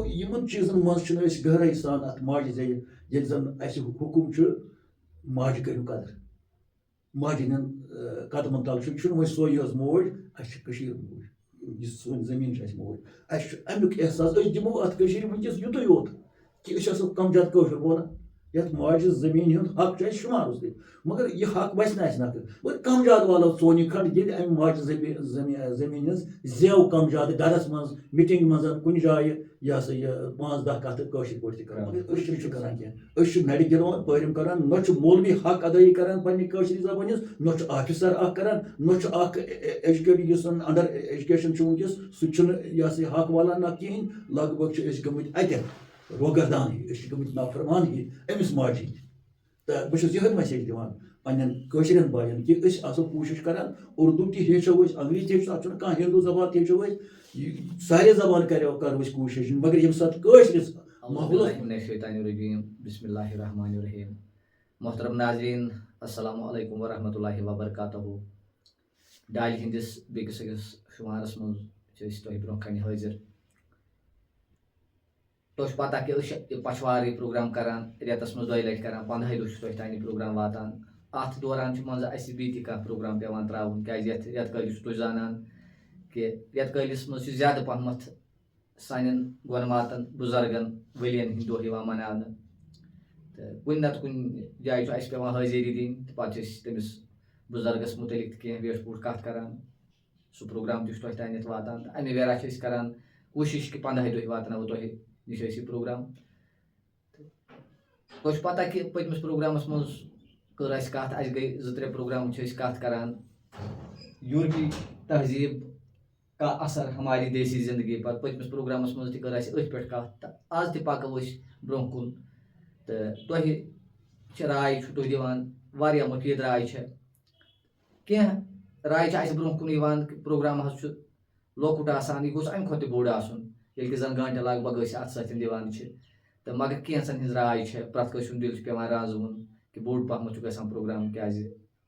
گوٚو یِمن چیٖزن منٛز چھِنہٕ أسۍ گہرٲیی سان اَتھ ماجہِ زٮ۪وِ ییٚلہِ زن اَسہِ حُکُم چھُ ماجہِ کٔرِو قدر ماجہِ ہٕنٛدٮ۪ن قدمن تل چھُنہٕ وۄنۍ سۄے یٲژ موج اَسہِ چھِ کٔشیٖر موج یُس سٲنۍ زٔمیٖن چھِ اَسہِ موج اَسہِ چھُ اَمیُک احساس أسۍ دِمو اَتھ کٔشیٖرِ وٕنکیٚس یُتُے یوت کہِ أسۍ آسو کم زیادٕ کٲشُر بولان یَتھ ماجہِ زٔمیٖن ہُنٛد حق چھُ اَسہِ شُمارُس تہِ مگر یہِ حق وَسہِ نہٕ اَسہِ نَکھٕ مگر کم زیادٕ والو ژون یہِ کھنٛڈ ییٚلہِ اَمہِ ماجہِ زٔمیٖن ہٕنٛز زٮ۪و کم زیادٕ گرس منٛز مِٹِنٛگ منٛز کُنہِ جایہِ یہِ ہسا یہِ 5-10 کَتھٕ کٲشِر پٲٹھۍ تہِ کران مگر أسۍ چھِنہٕ کران کینٛہہ أسۍ چھِ نرِ گِنٛدوان پٲرِم کران نہ چھُ مولوی حق ادٲیی کران پننہِ کٲشِر زبٲنۍ ہٕنٛز نہ چھُ آفِسر اکھ کران نہ چھُ اکھ ایجوکیٹڈ یُس زن انڈر ایجوکیشن چھُ ؤنکیٚس سُہ تہِ چھُنہٕ یہِ ہسا یہِ حق والان نہ کِہینۍ لگ بگ چھِ أسۍ گٔمٕتۍ اَتٮ۪ن روگردان ہی أسۍ چھِ گٔمٕتۍ نافرمان ہی أمِس ماجہِ ہِنٛدۍ تہٕ بہٕ چھُس یِہوٚے میسیج دِوان پننٮ۪ن کٲشرٮ۪ن بایَن کہِ أسۍ آسو کوٗشِش کران اردوٗ تہِ ہیٚچھو أسۍ انگریٖزی تہِ ہیٚچھو اَتھ چھُنہٕ کانٛہہ ہِندوٗ زبان تہِ ہیٚچھو أسۍ سارے زبان کرو أسۍ کوٗشِش مگر ییٚمہِ ساتہٕ کٲشرِس بسم اللہ الرحمن الرحیم محترم ناظریٖن السلام علیکم ورحمۃ اللہ وبرکاتہ ڈالہِ ہِنٛدِس بیٚکِس أکِس شُمارس منٛز چھِ أسۍ تۄہہِ برونٛہہ کنہِ حٲضِر تۄہہِ چھُ پتہ کہِ أسۍ چھِ پچھوار یہِ پروگرام کران رٮ۪تس منٛز 2 لٹہِ کران 15 دۄہ چھُ تۄہہِ تانۍ یہِ پروگرام واتان اتھ دوران چھُ منٛزٕ اَسہِ بیٚیہِ تہِ کانٛہہ پروگرام پیٚوان ترٛاوُن کیازِ یتھ رٮ۪تہٕ کٲلِس چھُ تُہۍ زانان کہِ رٮ۪تہٕ کٲلِس منٛز چھُ زیادٕ پہمتھ سانٮ۪ن گۄنماتن بُزرگن ؤلین ہٕنٛدۍ دۄہ یِوان مناونہٕ تہٕ کُنہِ نتہٕ کُنہِ جایہِ چھُ اَسہِ پیٚوان حٲضری دِنۍ تہٕ پتہٕ چھِ أسۍ تٔمِس بُزرگس مُتعلق تہِ کینٛہہ ویٹھ پوٗٹھ کتھ کران سُہ پروگرام تہِ چھُ تۄہہِ تانٮ۪تھ واتان تہٕ امہِ ویرا چھِ أسۍ کران کوٗشِش کہِ 15 دۄہ واتناوو تۄہہِ نِش أسۍ یہِ پروگرام تۄہہِ چھُ پتہ کہِ پٔتمِس پروگرامس منٛز کٔر اَسہِ کتھ اَسہِ گٔے 2-3 پروگرام چھِ أسۍ کتھ کران یوٗرپی تہذیٖب کا اثر ہماری دیسی زندگی پر پٔتمِس پروگرامس منٛز تہِ کٔر اَسہِ أتھۍ پٮ۪ٹھ کتھ تہٕ آز تہِ پکو أسۍ برونٛہہ کُن تہٕ تۄہہِ چھِ راے چھُ تُہۍ دِوان واریاہ مُفیٖد راے چھےٚ کینٛہہ راے چھِ اَسہِ برونٛہہ کُن یِوان کہِ پروگرام حظ چھُ لۄکُٹ آسان یہِ گوٚژھ اَمہِ کھۄتہٕ تہِ بوٚڑ آسُن ییٚلہِ کہِ زن گٲنٛٹہٕ لگ بگ أسۍ اَتھ سۭتۍ دِوان چھِ تہٕ مگر کینٛژن ہِنٛز راے چھےٚ پرٛٮ۪تھ کٲنٛسہِ ہُنٛد دِل چھُ پیٚوان رازوُن کہِ بوٚڑ پہمتھ چھُ گژھان پروگرام کیازِ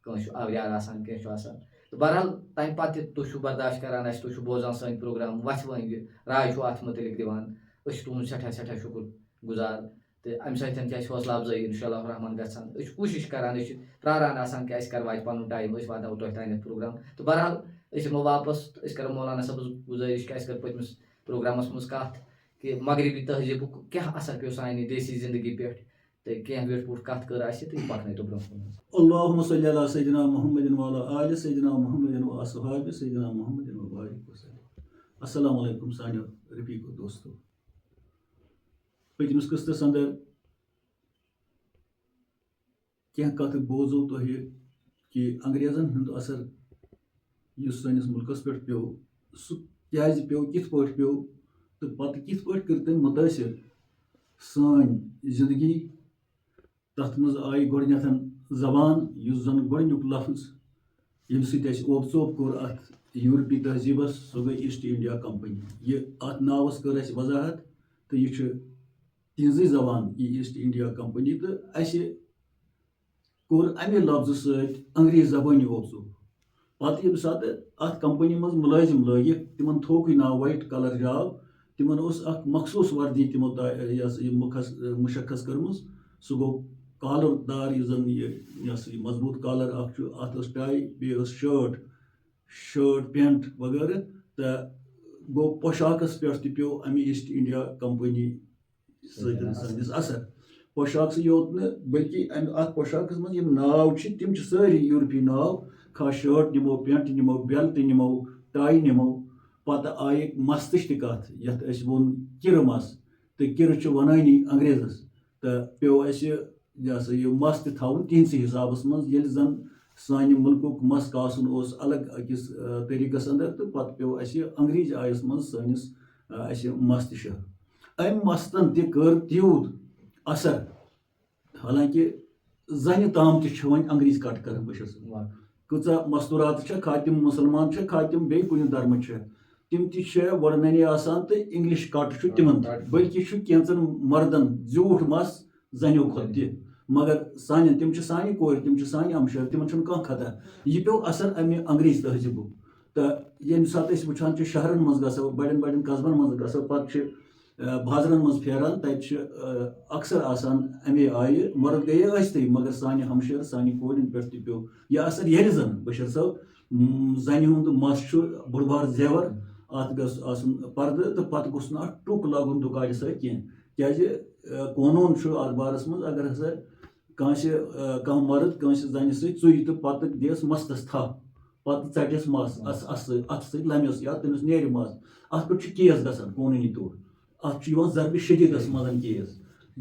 کٲنٛسہِ چھُ آوریار آسان کینٛہہ چھُ آسان تہٕ بہرحال تَمہِ پتہٕ تہِ تُہۍ چھِو برداش کران اَسہِ تُہۍ چھِو بوزان سٲنۍ پروگرام وَتھِ وٲنٛگہِ راے چھُ اَتھ مُتعلق دِوان أسۍ چھِ تُہُنٛد سٮ۪ٹھاہ شُکُر گُزار تہٕ اَمہِ سۭتۍ چھِ اَسہِ حوصلہٕ افضٲیی اِنشاء اللہ الرحمان گژھان أسۍ چھِ کوٗشِش کران أسۍ چھِ پرٛاران آسان کہِ اَسہِ کر واتہِ پنُن ٹایم أسۍ واتناوو تۄہہِ تانٮ۪تھ پروگرام تہٕ بہرحال أسۍ یِمو واپس تہٕ أسۍ کرو مولانا صٲبس گُزٲرِش کہِ اَسہِ کٔر پٔتمِس پروگرامس منٛز کتھ کہِ مغربی تہذیٖبُک کیاہ اثر پیٚو سانہِ دیسی زندگی پٮ۪ٹھ تہٕ کینٛہہ ویٹھ پوٗٹھ کتھ کٔر اَسہِ تہٕ یہِ پکنٲیتو برونٛہہ کُن اللهم صل علی سیدنا محمد وعلی آل سیدنا محمد واصحاب سیدنا محمد وبارک وسلم السلام علیکم سانیو رفیقو دوستو پٔتمِس قٕسطس انٛدر کینٛہہ کتھٕ بوزو تۄہہِ کہِ انگریزن ہُنٛد اثر یُس سٲنِس مُلکس پٮ۪ٹھ پیٚو سُہ کیازِ پیٚو کِتھ پٲٹھۍ پیٚو تہٕ پتہٕ کِتھ پٲٹھۍ کٔر تٔمۍ مُتٲثر سٲنۍ زندگی تتھ منٛز آیہِ گۄڈٕنیتھ زبان یُس زن گۄڈٕنیُک لفظ ییٚمہِ سۭتۍ اَسہِ اوپ ژوپ کوٚر اَتھ یوٗرپی تہذیٖبس سۄ گٔے ایٖسٹ انڈیا کمپنی یہِ اتھ ناوس کٔر اَسہِ وضاحت تہٕ یہِ چھُ تِہنٛزٕے زبان یہِ ایٖسٹ انڈیا کمپنی تہٕ اَسہِ کوٚر امہِ لفظہٕ سۭتۍ انگریز زبٲنی اوپ ژوپ پتہٕ ییٚمہِ ساتہٕ اتھ کمپنی منٛز مُلٲزِم لٲگِکھ تِمن تھووکھٕے ناو وایٹ کلر جاب تِمن اوس اکھ مخصوٗص وردی تِمو یہِ ہسا یہِ مُشخص کٔرمٕژ سُہ گوٚو کالر دار یُس زن یہِ ہسا یہِ مضبوٗط کالر اکھ چھُ اتھ ٲس ٹاے بیٚیہِ ٲس شٲٹ پینٹ وغٲرٕ تہٕ گوٚو پۄشاکس پٮ۪ٹھ تہِ پیٚو امہِ ایٖسٹ انڈیا کمپنی سۭتۍ سٲنِس اثر پۄشاکسٕے یوت نہٕ بٔلکہِ اتھ پۄشاکس منٛز یِم ناو چھِ تِم چھِ سٲری یوٗرپی ناو خاص شٲٹ نِمو پینٹ نِمو بیلٹ نِمو ٹاے نِمو پتہٕ آیہِ مستٕچ تہِ کتھ یتھ أسۍ ووٚن کِرٕ مس تہٕ کِرٕ چھُ ونٲنی انگریزس تہٕ پیٚو اَسہِ یہِ ہسا یہِ مس تہِ تھاوُن تِہنٛدسٕے حسابس منٛز ییٚلہِ زن سانہِ مُلکُک مس کاسُن اوس الگ أکِس طٔریٖقس انٛدر تہٕ پتہٕ پیٚو اَسہِ انگریزی آیس منٛز سٲنِس اَسہِ مس تہِ شٲہ أمۍ مستن تہِ کٔر تیوٗت اثر حالانکہِ زنہِ تام تہِ چھِ وۄنۍ انگریزی کٹ کران بہٕ چھُس کۭژاہ مستوٗرات چھےٚ کھا تِم مُسلمان چھےٚ کھا تِم بیٚیہِ کُنہِ دھرمہٕ چھےٚ تِم تہِ چھےٚ وۄرمینی آسان تہٕ انگلش کٹ چھُ تِمن بٔلکہِ چھُ کینٛژن مردن زیوٗٹھ مس زنیو کھۄتہٕ تہِ مگر سانٮ۪ن تِم چھِ سانہِ کورِ تِم چھِ سانہِ ہمشیر تِمن چھُنہٕ کانٛہہ خطر یہِ پیٚو اثر امہِ انگریز تہذیٖبُک تہٕ ییٚمہِ ساتہٕ أسۍ وٕچھان چھِ شہرن منٛز گژھو بڑٮ۪ن قصبن منٛز گژھو پتہٕ چھِ بازرن مز پھیران تتہِ اکثر آسان امی آیہِ مرد گٔیے ٲسۍتٕے مگر سانہِ ہمشیر سانہِ کورٮ۪ن پٮ۪ٹھ تہِ پیوٚو یہِ اثر ییٚلہِ زن بشیر صٲب زنہِ ہُنٛد مس چھُ بوٚڑ بار زیور اتھ گژھِ آسُن پردٕ تہٕ پتہٕ گوٚژھ نہٕ اتھ ٹُک لاگُن دُکالہِ سۭتۍ کینٛہہ کیازِ قونوٗن چھُ اتھ بارس منٛز اگر ہسا کانٛہہ مرد کٲنٛسہِ زنہِ سۭتۍ ژُیہِ تہٕ پتہٕ دِیس مستس تھپھ پتہٕ ژٹٮ۪س مس اتھٕ سۭتۍ لمٮ۪س یا تٔمِس نیرِ مس اتھ پٮ۪ٹھ چھُ کیس گژھان قونوٗنی طور اتھ چھُ یِوان ضربہِ شدیٖدس منٛز کیس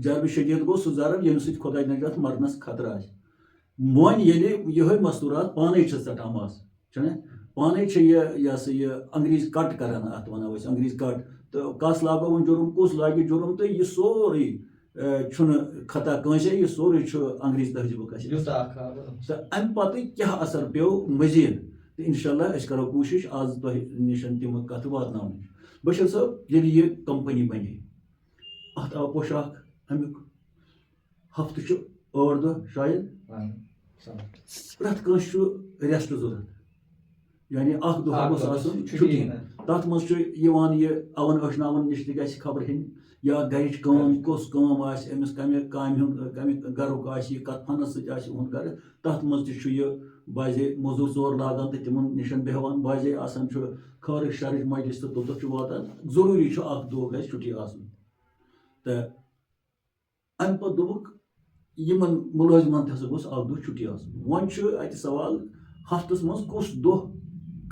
ضربہِ شدیٖد گوٚو سُہ ضرب ییٚمہِ سۭتۍ خۄداے نجات مرنس خطرٕ آسہِ وۄنۍ ییٚلہِ یِہوے مستوٗرات پانے چھِ ژٹان مس چھُنہ پانے چھِ یہِ ہسا یہِ انگریز کٹ کران اتھ ونو أسۍ انگریز کٹ تہٕ کس لاگو وۄنۍ جُرم کُس لاگہِ جُرم تہٕ یہِ سورُے چھُنہٕ خطا کٲنٛسے یہِ سورُے چھُ انگریز تہذیٖبُک اَسہِ تہٕ امہِ پتہٕ کیاہ اثر پیوٚو مٔزیٖد تہٕ انشاء اللہ أسۍ کرو کوٗشش آز تۄہہِ نِش تِم کتھٕ واتناونٕچ بشیر صٲب ییٚلہِ یہِ کمپنی بنے اتھ آو پوشاک امیُک ہفتہٕ چھُ 8 دۄہ شاید پرٛٮ۪تھ کٲنٛسہِ چھُ ریسٹ ضوٚرتھ یعنی اکھ دۄہ گوٚژھ آسُن چھُٹی تتھ منٛز چھُ یِوان یہِ اون ٲشناون نِش تہِ گژھِ خبر ہٮ۪نۍ یا گرِچ کٲم کۄس کٲم آسہِ أمِس کمہِ کامہِ ہُنٛد کمہِ گرُک آسہِ یہِ کتھ فنس سۭتۍ آسہِ یِہُنٛد گرٕ تتھ منٛز تہِ چھُ یہِ بازے موٚزوٗر ژور لاگان تہٕ تِمن نِش بیٚہوان بازے آسان چھُ خٲرٕچ شرٕچ مجلس تہٕ توٚتتھ چھُ واتان ضروٗری چھُ اکھ دۄہ گژھِ چھُٹی آسُن تہٕ امہِ پتہٕ دوٚپُکھ یِمن مُلٲزمن تہِ ہسا گوٚژھ اکھ دۄہ چھُٹی آسُن وۄنۍ چھُ اتہِ سوال ہفتس منٛز کُس دۄہ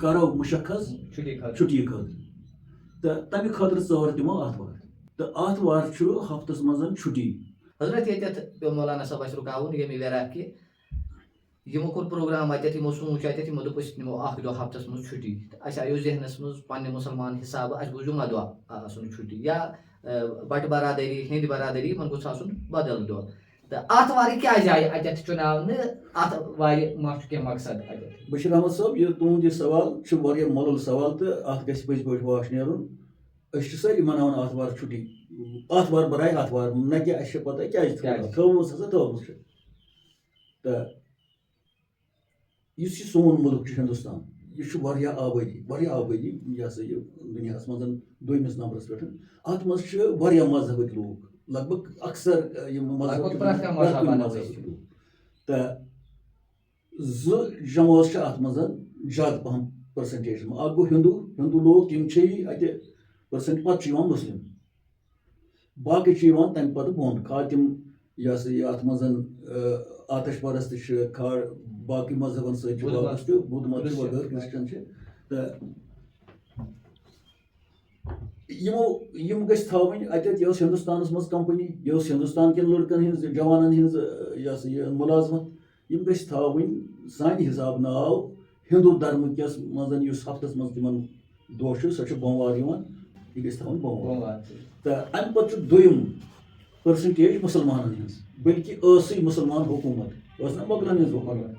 کرو مُشخص چھُٹی خٲطرٕ تہٕ تمہِ خٲطرٕ ژٲر تِمو آتھوار تہٕ آتھوار چھُ ہفتس منٛز چھُٹی حضرت ییٚتٮ۪تھ پیوٚو مولانا صٲب اَسہِ رُکاوُن ییٚمہِ ویرا کہِ یِمو کوٚر پروگرام اَتٮ۪تھ یِمو سوٗنٛچ اَتٮ۪تھ یِمو دوٚپ أسۍ نِمو اکھ دۄہ ہفتس منٛز چھُٹی تہٕ اَسہِ آیو ذہنس منٛز پننہِ مُسلمان حِسابہٕ اَسہِ گوٚژھ جُمعہ دۄہ آسُن چھُٹی یا بٹہٕ برادٔری ہیٚنٛدۍ برادٔری یِمن گوٚژھ آسُن بدل دۄہ تہٕ آتھوارِ کیازِ آیہِ اَتٮ۪تھ چُناونہٕ اتھ وارِ ما چھُ کینٛہہ مقصد اَتٮ۪تھ بشیر احمد صٲب یہِ تُہُنٛد یہِ سوال چھُ واریاہ مۄلُل سوال تہٕ اتھ گژھِ پٔزۍ پٲٹھۍ واش نیرُن أسۍ چھِ سٲری مناوان آتھوار چھُٹی آتھوار برایہِ آتھوار نہ کہِ اَسہِ چھِ پتہ کیازِ تھٲومٕژ ہسا تھٲومٕژ چھِ تہٕ یُس یہِ سون مُلک چھُ ہندوستان یہِ چھُ واریاہ آبٲدی یہِ ہسا یہِ دُنیاہس منٛز دوٚیمِس نمبرس پٮ۪ٹھ اتھ منٛز چھِ واریاہ مذہبٕکۍ لوٗکھ لگ بگ اکثر یِم مذہبٕکۍ لوٗکھ تہٕ 2 جمٲژ چھِ اتھ منٛز زیادٕ پہم پٔرسنٹیج منٛز اکھ گوٚو ہِندوٗ لوٗکھ تِم چھِ اتہِ پٔرسنٹ پتہٕ چھُ یِوان مُسلِم باقٕے چھِ یِوان تمہِ پتہٕ بۄن کھا تِم یہِ ہسا یہِ اتھ منٛز آتش پرست چھِ کھا باقٕے مذہبن سۭتۍ چھُ وابستہٕ بُدھ مت چھُ وغٲرٕ کرسچن چھِ تہٕ یِم گژھِ تھاوٕنۍ اَتٮ۪تھ یہِ ٲس ہندوستانس منٛز کمپنی یہِ ٲس ہندوستان کٮ۪ن لڑکن ہٕنٛز جوانن ہٕنٛز یہِ ہسا یہِ مُلازمت یِم گژھِ تھاوٕنۍ سانہِ حِسابہٕ ناو ہندوٗ دھرمہٕ کِس منٛز یُس ہفتس منٛز تِمن دۄہ چھُ سۄ چھِ بوموار یِوان یہِ گژھِ تھاوٕنۍ بوموار تہٕ امہِ پتہٕ چھُ دوٚیِم پٔرسنٹیج مُسلمانن ہٕنٛز بٔلکہِ ٲسٕے مُسلمان حکوٗمت ٲس نہ مۄغلن ہٕنٛز حکوٗمت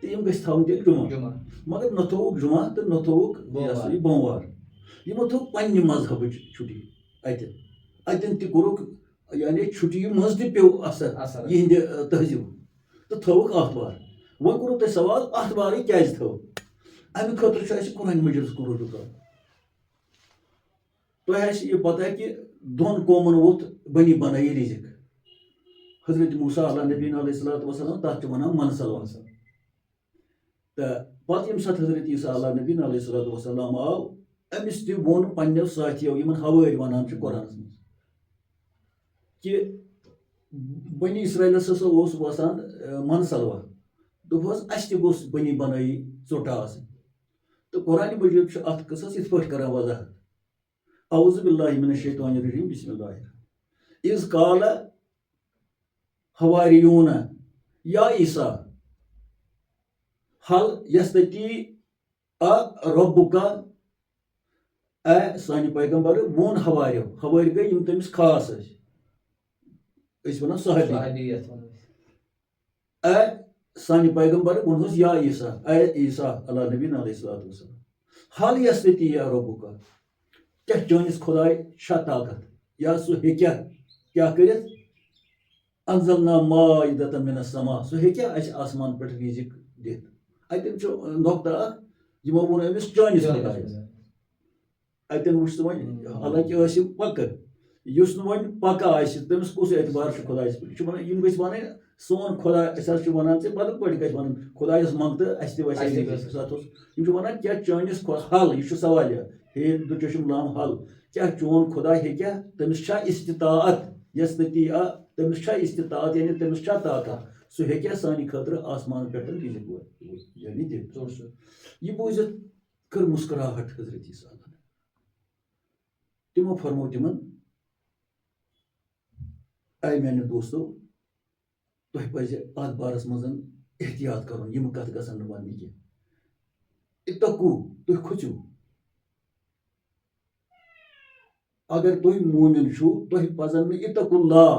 تہٕ یِم گژھِ تھاوٕنۍ تیٚلہِ جُمعہ مگر نہ تھووُکھ جُمعہ تہٕ نہ تھووُکھ یہِ ہسا یہِ بوموار یِمو تھوٚو پننہِ مذہبٕچ چھُٹی اتٮ۪ن تہِ کوٚرُکھ یعنی چھُٹی منٛز تہِ پیوٚو اثر یِہنٛدِ تہذیٖبُک تہٕ تھٲوُکھ آتھوار وۄنۍ کوٚرُو تۄہہِ سوال آتھوارٕے کیازِ تھٲو امہِ خٲطرٕ چھُ اَسہِ قرآنِ مجیٖدس کُن رجوٗع کرُن تۄہہِ آسہِ یہِ پتہ کہِ 2 قومن ووٚتھ بنی بنٲیی رِزق حضرت موسیٰ علیٰ نبیٖن علیہ الصلوٰتُ وسلام تتھ چھِ ونان منسل تہٕ پتہٕ ییٚمہِ ساتہٕ حضرت عیٖسیٰ علیٰ نبیٖن علیہ الصلوٰتُ وسلام آو أمِس تہِ ووٚن پننیو ساتھیو یِمن ہوٲرۍ ونان چھِ قرآنس منٛز کہِ بنی اسرائیلس ہسا اوس وسان منسلوا دوٚپہوس اَسہِ تہِ گوٚژھ بنی بنٲیی ژوٚٹا آسٕنۍ تہٕ قرآنِ مجیٖد چھُ اتھ قٕصس یِتھ پٲٹھۍ کران وضاحت اعوذ باللہ من الشیطان الرجیم بسم اللہ اذ قال حواریون یا عیسیٰ حل یستطیع ربک اے سانہِ پیغمبر ووٚن ہوارٮ۪و ہوٲرۍ گٔے یِم تٔمِس خاص ٲسۍ ونان صحابی اے سانہِ پیغمبر ووٚنہوس یا عیسیٰ اے عیسیٰ علیٰ نبیٖن علیہ الصلوٰتُ وسلام حل یستطیع ربک کیٛاہ چٲنِس خۄداے چھا طاقت یا سُہ ہیٚکیٛاہ کیٛاہ کٔرِتھ انزلنا مائدۃ من السماء سُہ ہیٚکیٛاہ اَسہِ آسمان پٮ۪ٹھ رِزق دِتھ اَتٮ۪ن چھُ نۄقطہٕ اکھ یِمو ووٚن أمِس چٲنِس خۄدایس اَتٮ۪ن وٕچھ ژٕ وۄنۍ حالانکہِ ٲسۍ یِم پکہٕ یُس نہٕ وۄنۍ پَکا آسہِ تٔمِس کُس اعتبار چھُ خۄدایَس پٮ۪ٹھ یہِ چھُ وَنان یِم گٔژھۍ وَنٕنۍ سون خۄدا أسۍ حظ چھِ وَنان ژےٚ بدل پٲٹھۍ گژھِ وَنُن خۄدایَس منٛگ تہٕ اَسہِ تہِ وَسہِ یِم چھِ وَنان کیٛاہ چٲنِس حل یہِ چھُ سوال ہے دُچشم لام حل کیٛاہ چون خۄدا ہیٚکیٛاہ تٔمِس چھا استطاعت یستطیع تٔمِس چھا استطاعت یعنی تٔمِس چھا طاقت سُہ ہیٚکیٛاہ سانہِ خٲطرٕ آسمان پٮ۪ٹھ رِزق یعنی دِتھ یہِ بوٗزِتھ کٔر مُسکراہٹ حضرت عیسیٰ تِمو فرمو تِمن اے میانیو دوستو تۄہہِ پَزِ اَتھ بارس منٛز احتیاط کَرُن یِم کَتھٕ گژھن نہٕ وَننہِ کینٛہہ اِتقوٗ تُہۍ کھوٗژِو اگر تُہۍ موٗمِن چھِو تۄہہِ پَزن نہٕ اِتقوٗ اللہ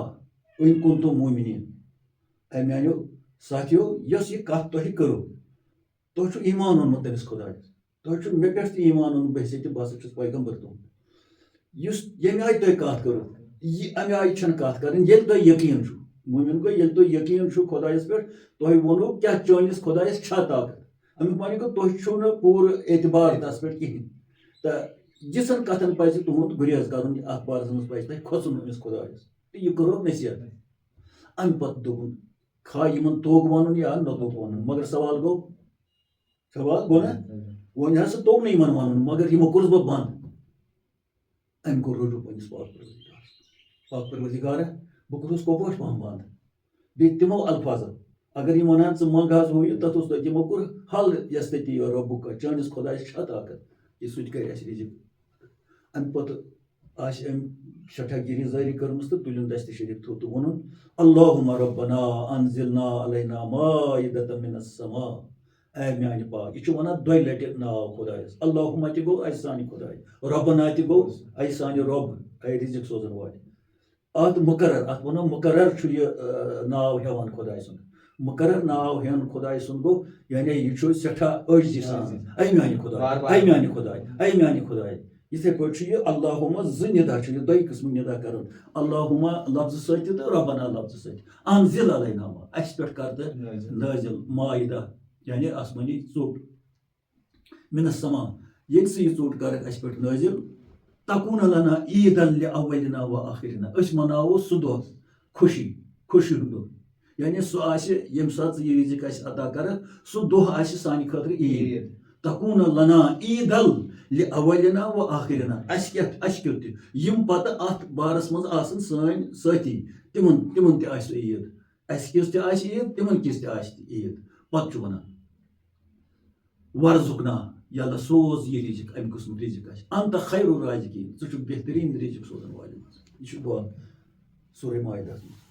اِن کُنتُم موٗمِنیٖن اے میانیو ساتھیو یۄس یہِ کَتھ تۄہہِ کٔرٕو تۄہہِ چھُ ایٖمان اوٚنمُت تٔمِس خۄدایَس تۄہہِ چھُ مےٚ پٮ۪ٹھ تہِ ایٖمان اوٚنمُت بہٕ ہسا بہٕ ہسا چھُس پیغمبر تُہُنٛد یُس ییٚمہِ آیہِ تۄہہِ کَتھ کٔرٕو یہِ اَمہِ آیہِ چھَنہٕ کَتھ کَرٕنۍ ییٚلہِ تۄہہِ یقیٖن چھُ موٗمِن گوٚو ییٚلہِ تۄہہِ یقیٖن چھُ خۄدایَس پٮ۪ٹھ تۄہہِ ووٚنوُ کیٛاہ چٲنِس خۄدایَس چھا طاقت اَمیُک معنی گوٚو تۄہہِ چھُو نہٕ پوٗرٕ اعتبار تَس پٮ۪ٹھ کِہیٖنۍ تہٕ یِژھن کَتھن پَزِ تُہُنٛد گُریز کَرُن اَتھ بارَس منٛز پَزِ تۄہہِ کھوژُن أمِس خۄدایَس تہٕ یہِ کوٚرُکھ نصیحت اَمہِ پَتہٕ دوٚپُن کھا یِمن توٚگ وَنُن یا نہ توٚگ وَنُن مگر سوال گوٚو نا وۄنۍ ہسا توٚگ نہٕ یِمن وَنُن مگر یِمو کوٚرُس بہٕ بنٛد أمۍ کوٚر رجوٗع پنٛنِس پاک پروردگارا بہٕ کوٚرُس کۄپٲٹھۍ پہم بنٛد بیٚیہِ تِمو الفاظو اگر یِم وَنان ژٕ منٛگ حظ ہُہ یہِ تَتھ اوس تِمو کوٚر حل یستطیع ربُک چٲنِس خۄدایَس چھا طاقت کہِ سُہ تہِ کرِ اَسہِ رِزق اَمہِ پَتہٕ آسہِ أمۍ سٮ۪ٹھاہ گِری زٲری کٔرمٕژ تہٕ تُلُن دستہِ شریٖف تھوٚو تہٕ ووٚنُن اللہُمَ ربنا انزلنا علینا مائدۃ من السماء اے میانہِ پاک یہِ چھُ وَنان دۄیہِ لَٹہِ ناو خۄدایَس اللہُمہ تہِ گوٚو اَسہِ سانہِ خۄداے رۄبنا تہِ گوٚو اَسہِ سانہِ رۄب اے رِزق سوزن والہِ اَتھ مُقرر اَتھ وَنو مُقرر چھُ یہِ ناو ہٮ۪وان خۄداے سُنٛد مُقرر ناو ہٮ۪ون خۄداے سُنٛد گوٚو یعنی یہِ چھُ سٮ۪ٹھاہ عٲجزی سان اے میانہِ خۄداے اے میانہِ خۄداے اے میانہِ خۄداے یِتھٕے پٲٹھۍ چھُ یہِ اللہُمہ زٕ نِدا چھُ یہِ دۄیہِ قٕسمٕکۍ نِدا کَرُن اللہُمہ لفظہٕ سۭتۍ تہِ تہٕ رۄبنا لفظہٕ سۭتۍ انزل علینا اَسہِ پٮ۪ٹھ کر تہٕ نٲزِل مائدہ یعنی آسمٲنی ژوٚٹ من السما ییٚلہِ ژٕ یہِ ژوٚٹ کَرکھ اَسہِ پٮ۪ٹھ نٲزِل تکوٗن لنا عیٖدن لِاولِنا و آخِرنا أسۍ مَناوو سُہ دۄہ خوشی ہُنٛد دۄہ یعنی سُہ آسہِ ییٚمہِ ساتہٕ ژٕ یہِ رِزق اَسہِ عطا کَرکھ سُہ دۄہ آسہِ سانہِ خٲطرٕ عیٖد تکوٗن لنا عیٖدل لِاولِنا و آخِرنا اَسہِ کیُتھ تہِ یِم پَتہٕ اَتھ بارَس منٛز آسَن سٲنۍ سٲتھی تِمن تہِ آسہِ سُہ عیٖد اَسہِ کِژھ تہِ آسہِ عیٖد تِمن کِژھ تہِ آسہِ عیٖد پَتہٕ چھُ وَنان وَرزُقنا یَلہٕ سوز یہِ رِزق اَمہِ قٕسمُک رِزق آسہِ انت خیر الرازقیٖن ژٕ چھُکھ بہتریٖن رِزق سوزن والٮ۪ن منٛز یہِ چھُ دُعا سورہ مائدہَس منٛز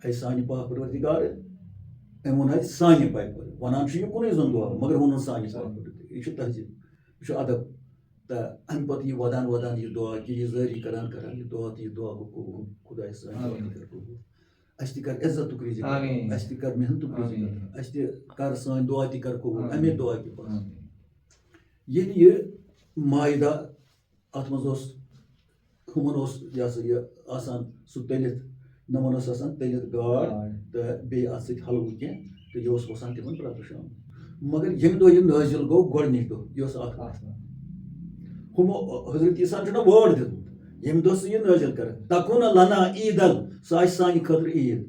اے سانہِ پاک پروردگار أمۍ ووٚن اَتہِ سانہِ پاک وَنان چھُ یہِ کُنُے زوٚن دُعا مگر ووٚنُن سانہِ پاک پروردگار یہِ چھُ تہذیٖب یہِ چھُ ادب تہٕ اَمہِ پَتہٕ یہِ وَدان یہِ دُعا کہِ یہِ زٲری کران یہِ دُعا تہٕ یہِ دُعا گوٚو قبوٗل خۄداے سانہِ قبوٗل اَسہِ تہِ کر عزتُک رِزق اَسہِ تہِ کر محنتُک رِزق اَسہِ تہِ کر سٲنۍ دُعا تہِ کر قبوٗل اَمے دُعا کہِ پَتہٕ ییٚلہِ یہِ مائدہ اَتھ منٛز اوس ہُمن اوس یہِ ہسا یہِ آسان سُہ تٔلِتھ نۄمَن ٲس آسان تٔلِتھ گاڈ تہٕ بیٚیہِ اَتھ سۭتۍ حلوٕ کینٛہہ تہٕ یہِ اوس وَسان تِمن پرٛٮ۪تھ شام مگر ییٚمہِ دۄہ یہِ نٲزِل گوٚو گۄڈٕنِچ دۄہ یہِ اوس اکھ ہُمو حضرت عیٖسیٰ ہن چھُ نہ وٲڈ دیُتمُت ییٚمہِ دۄہ سُہ یہِ نٲزِل کرکھ تکوٗن لنا عیٖدل سُہ آسہِ سانہِ خٲطرٕ عیٖد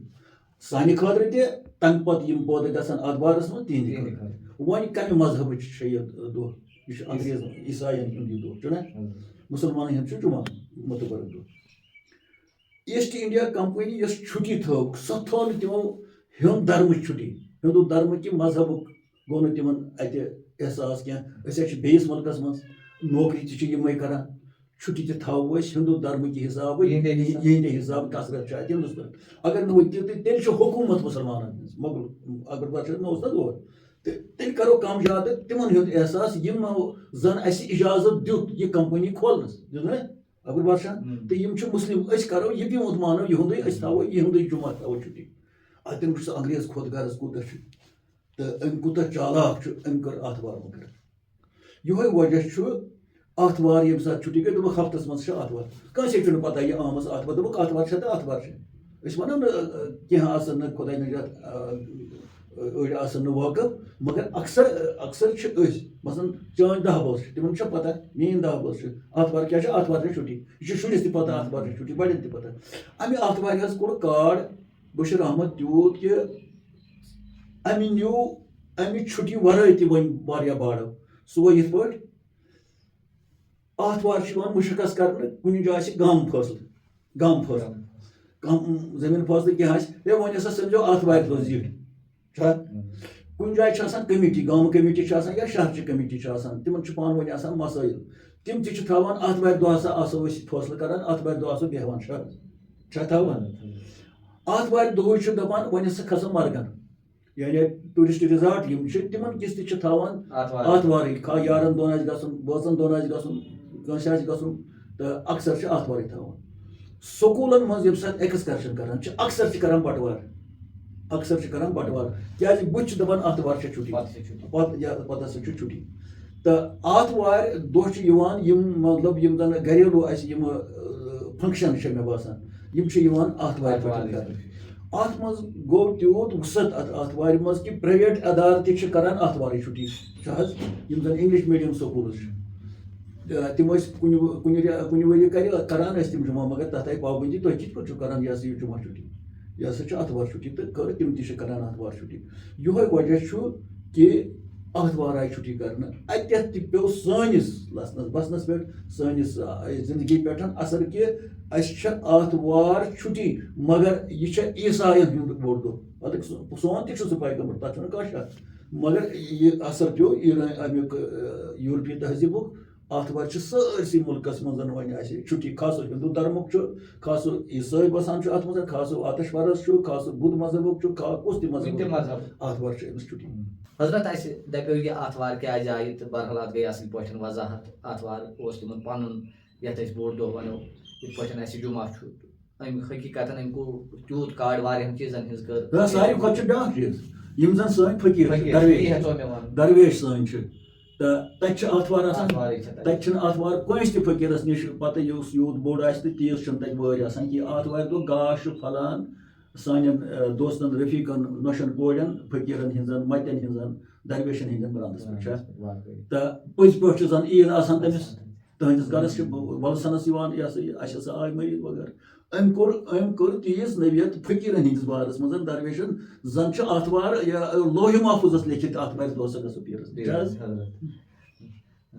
سانہِ خٲطرٕ تہِ تَمہِ پَتہٕ یِم پٲدٕ گژھن اَتھ بارَس منٛز تِہنٛدِ خٲطرٕ وۄنۍ کَمہِ مذہبٕچ چھےٚ یہِ دۄہ یہِ چھُ انگریز عیٖسایَن ہُنٛد یہِ دۄہ چھُنہ مُسلمانن ہُنٛد چھُ جُمعہ مُتبرک دۄہ ایٖسٹ انڈیا کمپنی یۄس چھُٹی تھٲوٕکھ سۄ تھٲو نہٕ تِمو ہیوٚن دھرمٕچ چھُٹی ہِندوٗ دھرمٕکہِ مذہبُک گوٚو نہٕ تِمن اَتہِ احساس کینٛہہ أسۍ حظ چھِ بیٚیِس مُلکس منٛز نوکری تہِ چھِ یِمے کران چھُٹی تہِ تھاوو أسۍ ہِندوٗ دھرمٕکہِ حِسابہٕ یِہنٛدِ حِسابہٕ کثرت چھِ اَتہِ ہِندوستان اگر نہٕ وۄنۍ تیٚلہِ چھِ حکوٗمت مُسلمانن ہٕنٛز مۄغل اکبر بادشاہ نہ اوس نہ دور تہٕ تیٚلہِ کرو کم زیادٕ تِمن ہُنٛد احساس یِمو زن اَسہِ اِجازت دیُت یہِ کمپنی کھولنس دیُت نہ اکبر بادشاہ تہٕ یِم چھِ مُسلم أسۍ کرو یہِ پیوٗنٛت مانو یِہُنٛدُے أسۍ تھاوو یِہُنٛدُے جُمعہ تھاوو چھُٹی اَتٮ۪ن وٕچھ سُہ انگریز خۄد غرض کوٗتاہ چھُ تہٕ أمۍ کوٗتاہ چالاک چھُ أمۍ کٔر آتھوار مُقرر یِہوے وجہ چھُ آتھوار ییٚمہِ ساتہٕ چھُٹی گٔے دوٚپُکھ ہفتس منٛز چھِ آتھوار کٲنٛسے چھُنہٕ پتہ یہِ آمٕژ آتھوار دوٚپُکھ آتھوار چھےٚ تہٕ آتھوار چھِ أسۍ وَنو نہٕ کینٛہہ آسن نہٕ خۄداے نجات أڑۍ آسان نہٕ واقف مگر اکثر چھِ أسۍ مثلاً چٲنۍ دَہ بٲژ چھِ تِمن چھےٚ پتہ میٲنۍ 10 بٲژ چھِ آتھوار کیٛاہ چھِ آتھوار چھِ چھُٹی یہِ چھُ شُرِس تہِ پتہ آتھوار چھِ چھُٹی بڑٮ۪ن تہِ پتہ اَمہِ آتھوارِ حظ کوٚر کاڈ بشیٖر احمد تیوٗت کہِ اَمہِ نیوٗ اَمہِ چھُٹی ورٲے تہِ وۄنۍ واریاہ باڑو سُہ گوٚو یِتھ پٲٹھۍ آتھوار چھُ یِوان مُشخص کرنہٕ کُنہِ جایہِ چھِ گام فٲصلہٕ زٔمیٖن فٲصلہٕ کینٛہہ آسہِ ہے وۄنۍ ہسا سمجھو آتھوارِ دۄہ زیٖٹھ چھا کُنہِ جایہِ چھِ آسان کمیٖٹی گامہٕ کمیٖٹی چھِ آسان یا شہرچہِ کمیٖٹی چھِ آسان تِمن چھِ پانہٕ ؤنۍ آسان مسٲیِل تِم تہِ چھِ تھاوان آتھوارِ دۄہ ہسا آسو أسۍ فٲصلہٕ کران آتھوارِ دۄہ آسو بیٚہوان چھا تھاوان آتھوارِ دۄہٕے چھُ دپان وۄنۍ ہسا کھسو مرگن یعنی ٹوٗرِسٹ رِزاٹ یِم چھِ تِمن کِس تہِ چھِ تھاوان آتھوارٕے یارن دۄن آسہِ گژھُن بٲژن دۄن آسہِ گژھُن کٲنٛسہِ آسہِ گژھُن تہٕ اکثر چھِ آتھوارٕے تھاوان سکوٗلن منٛز ییٚمہِ ساتہٕ ایٚکٕسکرشن کران چھِ اکثر چھِ کران بٹوار کیازِ بُتھِ چھِ دپان آتھوار چھِ چھُٹی پتہٕ ہسا چھُ چھُٹی تہٕ آتھوارِ دۄہ چھِ یِوان یِم مطلب یِم زن گریلوٗ اَسہِ یِم فنکشن چھِ مےٚ باسان یِم چھِ یِوان آتھوارِ پٮ۪ٹھ کرنہٕ اتھ منٛز گوٚو تیوٗت وُسعت اتھ آتھوارِ منٛز کہِ پریویٹ ادارٕ تہِ چھِ کران آتھوارٕے چھُٹی چھِ حظ یِم زن انگلش میٖڈیم سکوٗلٕز چھِ تِم ٲسۍ کُنہِ ؤرۍ یہِ کران ٲسۍ تِم جمعہ مگر تتھ آیہِ پابنٛدی تُہۍ کِتھ پٲٹھۍ چھِو کران یہِ ہسا یہِ جمعہ چھُٹی یہِ ہسا چھِ آتھوار چھُٹی تہٕ کٔر تِم تہِ چھِ کران آتھوار چھُٹی یِہوے وجہ چھُ کہِ آتھوار آیہِ چھُٹی کرنہٕ اتٮ۪تھ تہِ پیٚو سٲنِس لسنس بسنس پٮ۪ٹھ سٲنِس زندگی پٮ۪ٹھ اثر کہِ اَسہِ چھِ آتھوار چھُٹی مگر یہِ چھےٚ عیٖساین ہُنٛد بوٚڑ دۄہ پتہٕ سون تہِ چھُ سُہ پاے گوٚمُت تتھ چھُنہٕ کانٛہہ شک مگر یہِ اثر پیٚو امیُک یوٗرپی تہذیٖبُک آتھوار چھِ سٲرسٕے مُلکس منٛز وۄنۍ اَسہِ چھُٹی خاصو ہندوٗ دھرمُک چھُ خاصو عیٖسٲے بسان چھُ اتھ منٛز خاصو آتش پرس چھُ خاصو بُدھ مذہبُک چھُ کُس تہِ مذہب آتھوار چھُ أمِس چھُٹی حضرت اَسہِ دپیو یہِ آتھوار کیازِ آیہِ تہٕ بہرحال اتھ گٔے اصٕل پٲٹھۍ وضاحت آتھوار اوس تِمن پنُن یتھ أسۍ بوٚڑ دۄہ ونو یِتھ پٲٹھۍ اَسہِ جمعہ چھُ أمۍ حقیٖقتن أمۍ کوٚر تیوٗت کاڑ واریاہن چیٖزن ہٕنٛز کٔر ساروی کھۄتہٕ چھُ بیٛاکھ چیٖز یِم زن سٲنۍ فقیٖر درویش سٲنۍ چھِ تہٕ تتہِ چھِ آتھوار آسان تتہِ چھِنہٕ آتھوار کٲنٛسہِ تہِ فقیٖرس نِش پتہٕ یُس یوٗت بوٚڑ آسہِ تہٕ تیٖژ چھنہٕ تتہِ وٲرۍ آسان کینٛہہ آتھوارِ دۄہ گاش چھُ پھلان سانٮ۪ن دوستن رفیٖقن نۄشن کورٮ۪ن فقیٖرن ہِنٛزن متٮ۪ن ہِنٛزن درویشن ہِنٛدٮ۪ن برانٛدس پٮ۪ٹھ چھا تہٕ پٔزۍ پٲٹھۍ چھُ زن عیٖد آسان تٔمِس تٕہنٛدِس گرس چھِ ولسنس یِوان یہِ ہسا یہِ اَسہِ ہسا آے مٔرِتھ وغٲرٕ أمۍ کٔر تیٖژ نٔویت فقیٖرن ہِنٛدِس بارس منٛز درویشن زن چھُ آتھوار لوہہِ محفوٗظس لیکھِتھ آتھوارِ دۄہ ہسا گژھو پیٖرس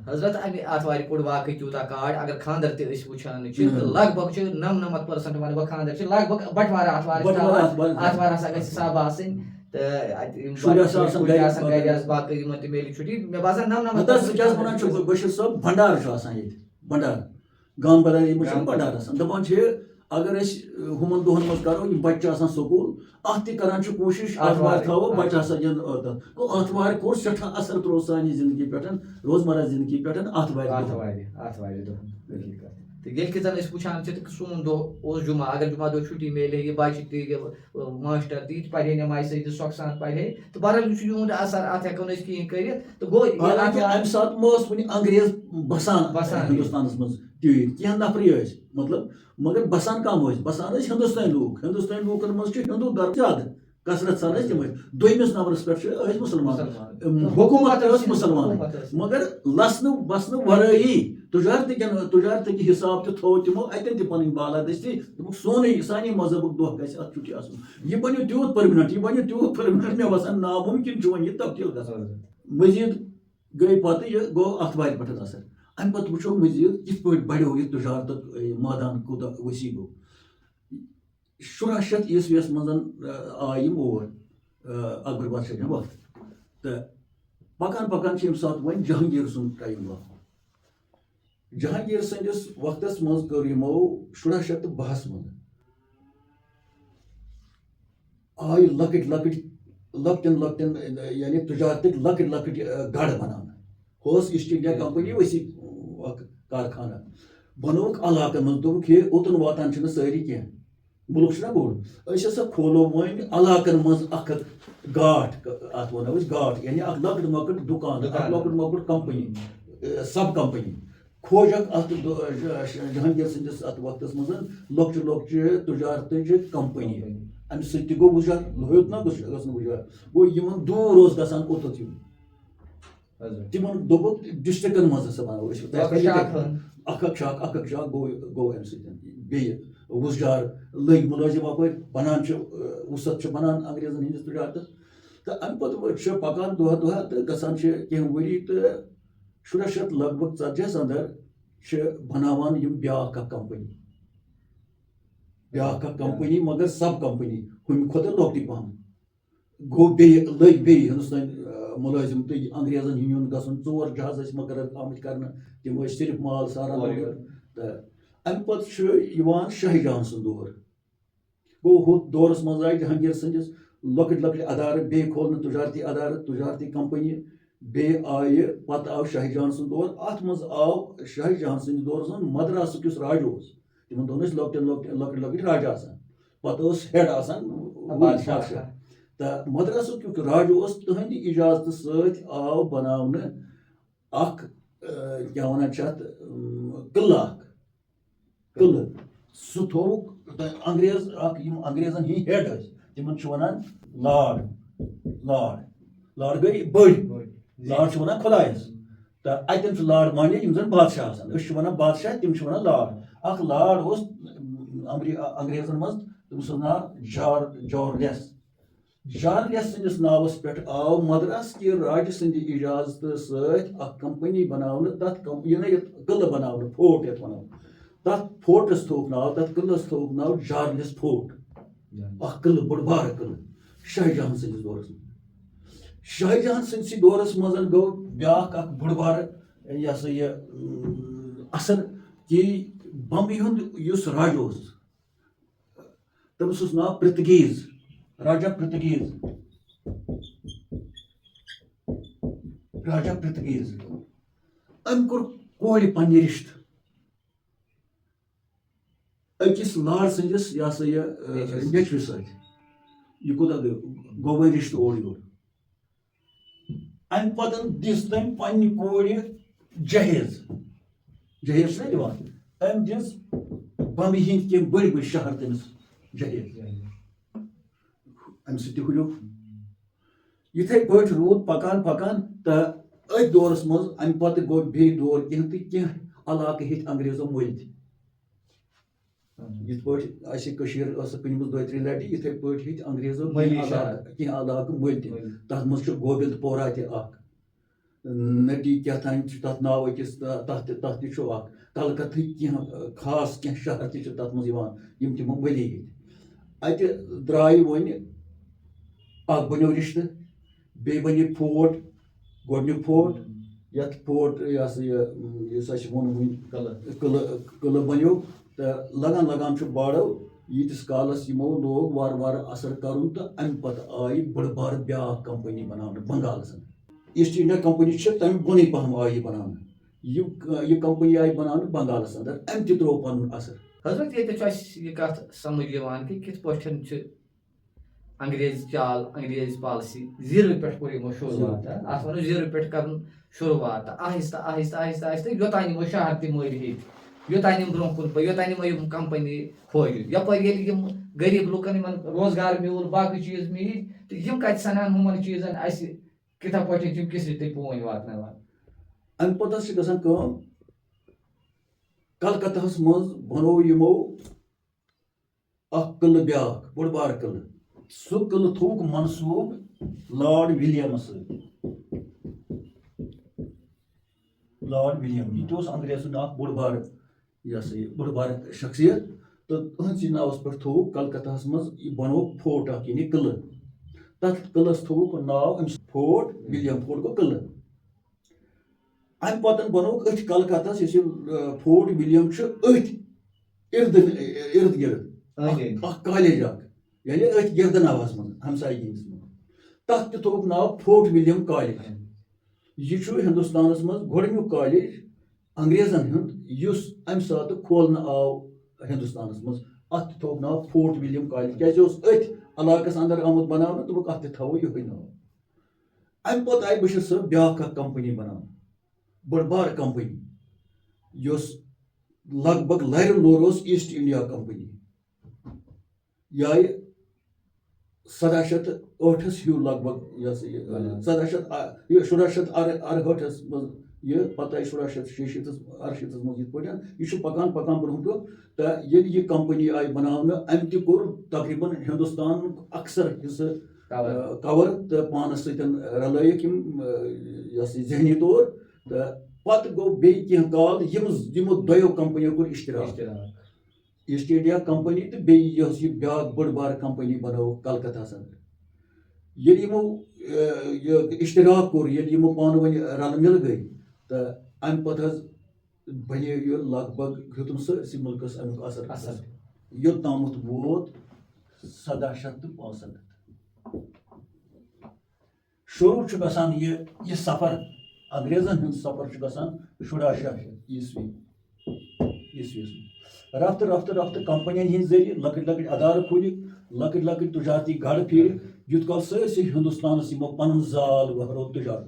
حضرت امہِ آتھوارِ کوٚڑ واقعٕے تیوٗتاہ کاڑ اگر خانٛدر تہِ أسۍ وٕچھان چھِ تہٕ لگ بگ چھِ 99% ونہٕ بہٕ خانٛدر چھِ لگ بگ بٹوار آتھوار ہسا گژھِ حساب آسٕنۍ تہٕ شُرۍ آسان گرِ باقٕے یِمن تہِ میلہِ چھُٹی مےٚ باسان 99% بشیٖر صٲب بنڈار چھُ آسان ییٚتہِ بنڈار گام بداری منٛز چھُ بنڈار آسان دپان چھِ اگر أسۍ ہُمن دۄہن منٛز کرو یِم بچہِ چھِ آسان سکوٗل اتھ تہِ کران چھِ کوٗشش آتھوار تھاوو بچہِ ہسا یِن گوٚو آتھوارِ کوٚر سٮ۪ٹھاہ اثر تروو سانہِ زندگی پٮ۪ٹھ روزمرہ زندگی پٮ۪ٹھ آتھوارِ دۄہ تہٕ ییٚلہِ کہِ زن أسۍ وٕچھان چھِ تہٕ سون دۄہ اوس جمعہ اگر جمعہ دۄہ چھُٹی میلہِ ہے یہِ بچہِ تہِ ماشٹر تہِ یہِ تہِ پرِ ہے نٮ۪مازِ سٔجدٕ سۄکھٕ سان پرِ ہے تہٕ بہرحال یہِ چھُ یِہُنٛد اثر اتھ ہٮ۪کو نہٕ أسۍ کِہیٖنۍ کٔرِتھ تہٕ گوٚو امہِ ساتہٕ ما ٲس وُنہِ انگریز بسان ہندوستانس منٛز تیٖتۍ کینٛہہ نفری ٲسۍ مطلب مگر بسان کم ٲسۍ بسان ٲسۍ ہندوستٲنۍ لوٗکن منٛز چھِ ہندوٗ دھرم زیادٕ کثرت سان ٲسۍ تِم ٲسۍ دوٚیمِس نمبرس پٮ۪ٹھ چھِ ٲسۍ مُسلمان حکوٗمت ٲس مُسلمانٕے مگر لسنہٕ بسنہٕ ورٲیی تجارتٕکۍ حساب تہِ تھوٚو تِمو اتٮ۪ن تہِ پنٕنۍ بالادستی دوٚپُکھ سانے مذہبُک دۄہ گژھِ اتھ چھُٹی آسُن یہِ بنیو تیوٗت پٔرمِننٹ مےٚ باسان نامُمکِن چھُ وۄنۍ یہِ تبدیٖل گژھان مٔزیٖد گٔے پتہٕ یہِ گوٚو آتھوارِ پٮ۪ٹھ اثر امہِ پتہٕ وٕچھو مٔزیٖد کِتھ پٲٹھۍ بڑیو یہِ تجارتُک مٲدان کوٗتاہ ؤسیع گوٚو 1600 عیٖسویس منٛز آیہِ یِم اور اکبر بادشاہ سٕنٛدِ وقتہٕ تہٕ پکان پکان چھِ ییٚمہِ ساتہٕ وۄنۍ جہانگیٖر سُنٛد ٹایم آو جہانگیٖر سٕنٛدِس وقتس منٛز کٔر یِمو 1602 منٛز آیہِ لۄکٹٮ۪ن یعنی تجارتٕکۍ لۄکٕٹۍ گڑٕ بناونہٕ ہُہ ٲس ایٖسٹ انڈیا کمپنی ؤسیع اکھ کارخانہ بنووُکھ علاقن منٛز دوٚپُکھ ہے اوٚتن واتان چھِنہٕ سٲری کینٛہہ مُلک چھُنہ بوٚڑ أسۍ ہسا کھولو وۄنۍ علاقن منٛز اکھ گاٹھ اتھ ونو أسۍ گاٹھ یعنی اکھ لۄکٕٹ مۄکٕٹ دُکان اکھ لۄکٕٹ مۄکٕٹ کمپنی سب کمپنی کھوجکھ اتھ جہانگیٖر سٕنٛدِس اتھ وقتس منٛز لۄکچہِ تجارتٕچ کمپنی امہِ سۭتۍ تہِ گوٚو وُجار ہیوٚت نا گژھُن وُجار گوٚو یِمن دوٗر اوس گژھان اوٚتَتھ یُن تِمن دوٚپُکھ ڈِسٹرکن منٛز ہسا بناوو أسۍ اکھ شاخ گوٚو امہِ سۭتۍ بیٚیہِ وُجار لٔگۍ مُلٲزِم اپٲرۍ بنان چھِ وُسعت چھِ بنان انگریزن ہٕنٛدِس تجارتس تہٕ امہِ پتہٕ چھِ پکان دۄہ دۄہ تہٕ گژھان چھِ کینٛہہ ؤری تہٕ 1640 اندر چھِ بناوان یِم بیاکھ اکھ کمپنی مگر سب کمپنی ہُمہِ کھۄتہٕ لۄکٹٕے پہم گوٚو بیٚیہِ لٔگۍ بیٚیہِ ہندوستٲنۍ مُلٲزِم تہٕ انگریزن ہُنٛد یُن گژھُن 4 جہاز ٲسۍ مقرر آمٕتۍ کرنہٕ تِم ٲسۍ صرف مال ساران تہٕ امہِ پتہٕ چھُ یِوان شاہ جہاں سُنٛد دور گوٚو ہُتھ دورس منٛز آیہِ جہانگیٖر سٕنٛدِس لۄکٕٹۍ لۄکٕٹۍ ادارٕ بیٚیہِ کھولنہٕ تجارتی ادارٕ تجارتی کمپنی بیٚیہِ آیہِ پتہٕ آو شاہ جہاں سُنٛد دور اتھ منٛز آو شاہ جہاں سٕنٛدِس دورس منٛز مدراسُک یُس راج اوس تِمن دۄہن ٲسۍ لۄکٕٹۍ لۄکٕٹۍ راجا آسان پتہٕ اوس ہیڈ آسان بادشاہ تہٕ مدراسُک یُس راج اوس تٕہنٛدِ اِجازتہٕ سۭتۍ آو بناونہٕ اکھ کیاہ ونان چھِ اتھ قلعہٕ سُہ تھووُکھ انگریز اکھ یِم انگریزن ہٕنٛدۍ ہیڈ ٲسۍ تِمن چھِ ونان لاڈ گٔے بٔڑۍ لاڈ چھِ ونان خۄدایس تہٕ اتٮ۪ن چھُ لاڈ مانے یِم زن بادشاہ آسان أسۍ چھِ ونان بادشاہ تِم چھِ ونان لاڈ اکھ لاڈ اوس انگریزن منٛز تٔمِس اوس ناو جارلیس سٕنٛدِس ناوس پٮ۪ٹھ آو مدراس کہِ راجہِ سٕنٛدِ اِجازتہٕ سۭتۍ اکھ کمپنی بناونہٕ تتھ قلعہٕ بناونہٕ فوٹ یتھ ونو تتھ فوٹس تھووُکھ ناو تتھ قلعس تھووُکھ ناو جارلس فوٹ اکھ قلعہٕ بوٚڑ بارٕ قلعہٕ شاہ جہاں سٕنٛدِس دورس منٛز شاہ جہاں سٕنٛدسٕے دورس منٛز گوٚو بیاکھ اکھ بوٚڑ بارٕ یہِ ہسا یہِ اثر کہِ بمبیہِ ہُنٛد یُس راج اوس تٔمِس اوس ناو راجا پرتگیز أمۍ کوٚر کورِ پننہِ رشتہٕ أکِس لاڈ سٕنٛدِس یہِ ہسا یہِ نیٚچوِ سۭتۍ یہِ کوٗتاہ گوٚو وۄنۍ رشتہٕ اورٕ یورٕ امہِ پتہٕ دِژ تٔمۍ پننہِ کورِ جہیز چھُنہ دِوان أمۍ دِژ بمبیہِ ہِنٛدۍ کینٛہہ بٔڑۍ بٔڑۍ شہر تٔمِس جہیز امہِ سۭتۍ تہِ ہُریوکھ یِتھے پٲٹھۍ روٗد پکان تہٕ أتھۍ دورس منٛز امہِ پتہٕ گوٚو بیٚیہِ دور کینٛہہ تہٕ کینٛہہ علاقہٕ ہیٚتۍ انگریزو مٔلۍ یِتھ پٲٹھۍ اَسہِ کٔشیٖر ٲسٕکھ کٕنمٕژ 2-3 لٹہِ یِتھے پٲٹھۍ ہیٚتۍ انگریزو کینٛہہ علاقہٕ مٔلۍ تہِ تتھ منٛز چھُ گوبند پورہ تہِ اکھ نٹی کیاہ تام چھُ تتھ ناو أکِس تتھ تہِ چھُ اکھ کلکتہٕکۍ کینٛہہ خاص کینٛہہ شہر تہِ چھِ تتھ منٛز یِوان یِم تِمو مٔلی ہیٚتۍ اتہِ درٛایہِ وۄنۍ اکھ بنیو رشتہٕ بیٚیہِ بنے فوٹ گۄڈنیُک فوٹ یتھ فوٹ یہِ ہسا یُس اَسہِ ووٚن وُنۍ قلعہٕ بنیو تہٕ لگان چھُ باڑو ییٖتِس کالس یِمو لوگ وارٕ وارٕ اثر کرُن تہٕ امہِ پتہٕ آیہِ بٔڑ بارٕ بیاکھ کمپنی بناونہٕ بنگالس منٛز ایٖسٹ انڈیا کمپنی چھِ تمہِ بۄنٕے پہم آیہِ یہِ بناونہٕ یہِ کمپنی آیہِ بناونہٕ بنگالس اندر امہِ تہِ تروو پنُن اثر حضرت ییٚتہِ چھُ اَسہِ یہِ کتھ سمجھ یِوان کہِ کِتھ پٲٹھۍ چھِ انگریز چال انگریز پالسی زیٖرو پٮ۪ٹھ کوٚر یِمو شروٗعات اتھ ونو زیٖرو پٮ۪ٹھ کرُن شروٗعات تہٕ آہستہ یوٚتانۍ یِمو شہر تہِ مٔلۍ ہیٚتۍ یوٚتانۍ یِم برونٛہہ کُن پٔکۍ یوٚتانۍ یِم کمپنی کھوجہِ یپٲرۍ ییٚلہِ یِم غریٖب لُکن یِمن روزگار میوٗل باقٕے چیٖز میٖلۍ تہٕ یِم کتہِ سنان ہُمن چیٖزن اَسہِ کِتھے پٲٹھۍ چھِ یِم کِژھ رِتہِ پوٗنۍ واتناوان امہِ پتہٕ حظ چھِ گژھان کٲم کلکتہس منٛز بنوو یِمو اکھ قلعہٕ بیاکھ بوٚڑ بارٕ قلعہٕ سُہ قلعہٕ تھووُکھ منسوٗب لارڈ ولِیمس سۭتۍ یہِ تہِ اوس انگریز سُنٛد اکھ بوٚڑ بارٕ یہِ ہسا یہِ بوٚڑ بارٕ شخصیت تہٕ تُہنٛدسٕے ناوس پٮ۪ٹھ تھووُکھ کلکتہس منٛز یہِ بنووُکھ فوٹ اکھ یعنی قلعہٕ تتھ قلعس تھووُکھ ناو فوٹ ولیم فوٹ گوٚو قلعہٕ امہِ پتہٕ بنووُکھ أتھۍ کلکتس یُس یہِ فوٹ ولیم چھُ أتھۍ ارد گرد اکھ کالیج اکھ یعنی أتھۍ گردناوہس منٛز ہمسایگی منٛز تتھ تہِ تھووُکھ ناو فوٹ ولیم کالیج یہِ چھُ ہندوستانس منٛز گۄڈنیُک کالیج انگریزن ہُنٛد یُس امہِ ساتہٕ کھولنہٕ آو ہندوستانس منٛز اتھ تہِ تھووُکھ ناو فوٹ ولیم کالیج کیازِ یہِ اوس أتھۍ علاقس اندر آمُت بناونہٕ دوٚپُکھ اتھ تہِ تھاوو یِہوے ناو امہِ پتہٕ آیہِ بشیر صٲب بیاکھ اکھ کمپنی بناونہٕ بٔڑ بارٕ کمپنی یۄس لگ بگ لرِ لور اوس ایٖسٹ انڈیا کمپنی یہِ آیہِ 1708 ہیو لگ بھگ یہ سا یہ 1768 مز یہ پتہ آئی 1768 مز یہ پٲٹھۍ یہ پکان پکان برونٛہہ برونٛہہ تہٕ ییٚلہِ یہِ کمپنی آیہِ بناونہٕ أمۍ تہِ کوٚر تقریٖباً ہندوستانُک اکثر حصہٕ کور تہٕ پانس سۭتۍ رلٲیِکھ یِم یہ سا ذہنی طور تہٕ پتہٕ گوٚو بیٚیہِ کینٛہہ کال یِمو دۄیو کمپنیو کوٚر اشتراک ایٖسٹ انڈیا کمپنی تہٕ بیٚیہِ یۄس یہِ بیٛاکھ بٔڑ بارٕ کمپنی بنٲو کلکتہس انٛدر ییٚلہِ یِمو یہِ اشتراک کوٚر ییٚلہِ یِمو پانہٕ ؤنۍ رلہٕ مِلہٕ گٔے تہٕ امہِ پتہٕ حظ بنیو یہِ لگ بگ ہیوٚتُن سٲرسٕے مُلکس امیُک اثر یوٚتامَتھ ووت 1765 شروع چھُ گژھان یہِ سفر انگریزن ہُنٛد سفر چھُ گژھان 1600 عیسویس منٛز رفتہٕ رفتہٕ رفتہٕ کمپنین ہٕنٛدۍ ذٔریعہٕ لۄکٕٹۍ لۄکٕٹۍ ادارٕ کھوٗلِکھ لۄکٕٹۍ لۄکٕٹۍ تجارتی گڑٕ پھیٖرِکھ یُتھ کال سٲرسٕے ہندوستانس یِمو پنُن زال وہرو تجارت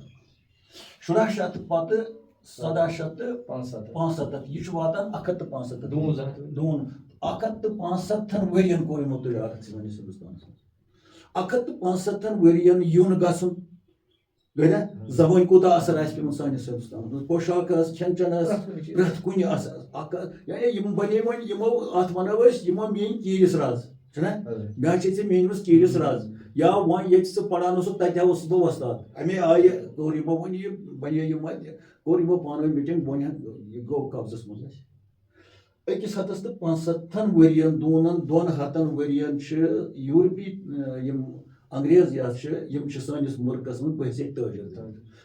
1600 پتہٕ 1765 یہ چھُ واتان 175 175 ؤرین کوٚر یِمو تجارت سٲنِس ہندوستانس منٛز 175 ؤرین یُن گژھُن گٔے نا زبٲنۍ کوٗتاہ اثر آسہِ پیوٚمُت سٲنِس ہندوستانس منٛز پوشاک ٲس کھٮ۪ن چٮ۪ن ٲس پرٛٮ۪تھ کُنہِ یعنی یِم بنے وۄنۍ یِمو اتھ ونو أسۍ یِمو میٲنۍ تیٖرِس رز چھُنہ مےٚ چھِ ژےٚ میٲنِمس تیٖرِس رز یا وۄنۍ ییٚتہِ ژٕ پران اوسُکھ تتہِ اوسُس بہٕ وۄستاد امے آیہِ کوٚر یِمو وۄنۍ یہِ بنے یِم وۄنۍ کوٚر یِمو پانہٕ ؤنۍ میٖٹنگ وۄنۍ یہِ گوٚو قبضس منٛز اَسہِ 175 ؤرین دۄن ہتن ؤرین چھِ یوٗرپی یِم انگریز چھِ یِم چھِ سٲنِس مُلکس منٛز بحثیت تٲجر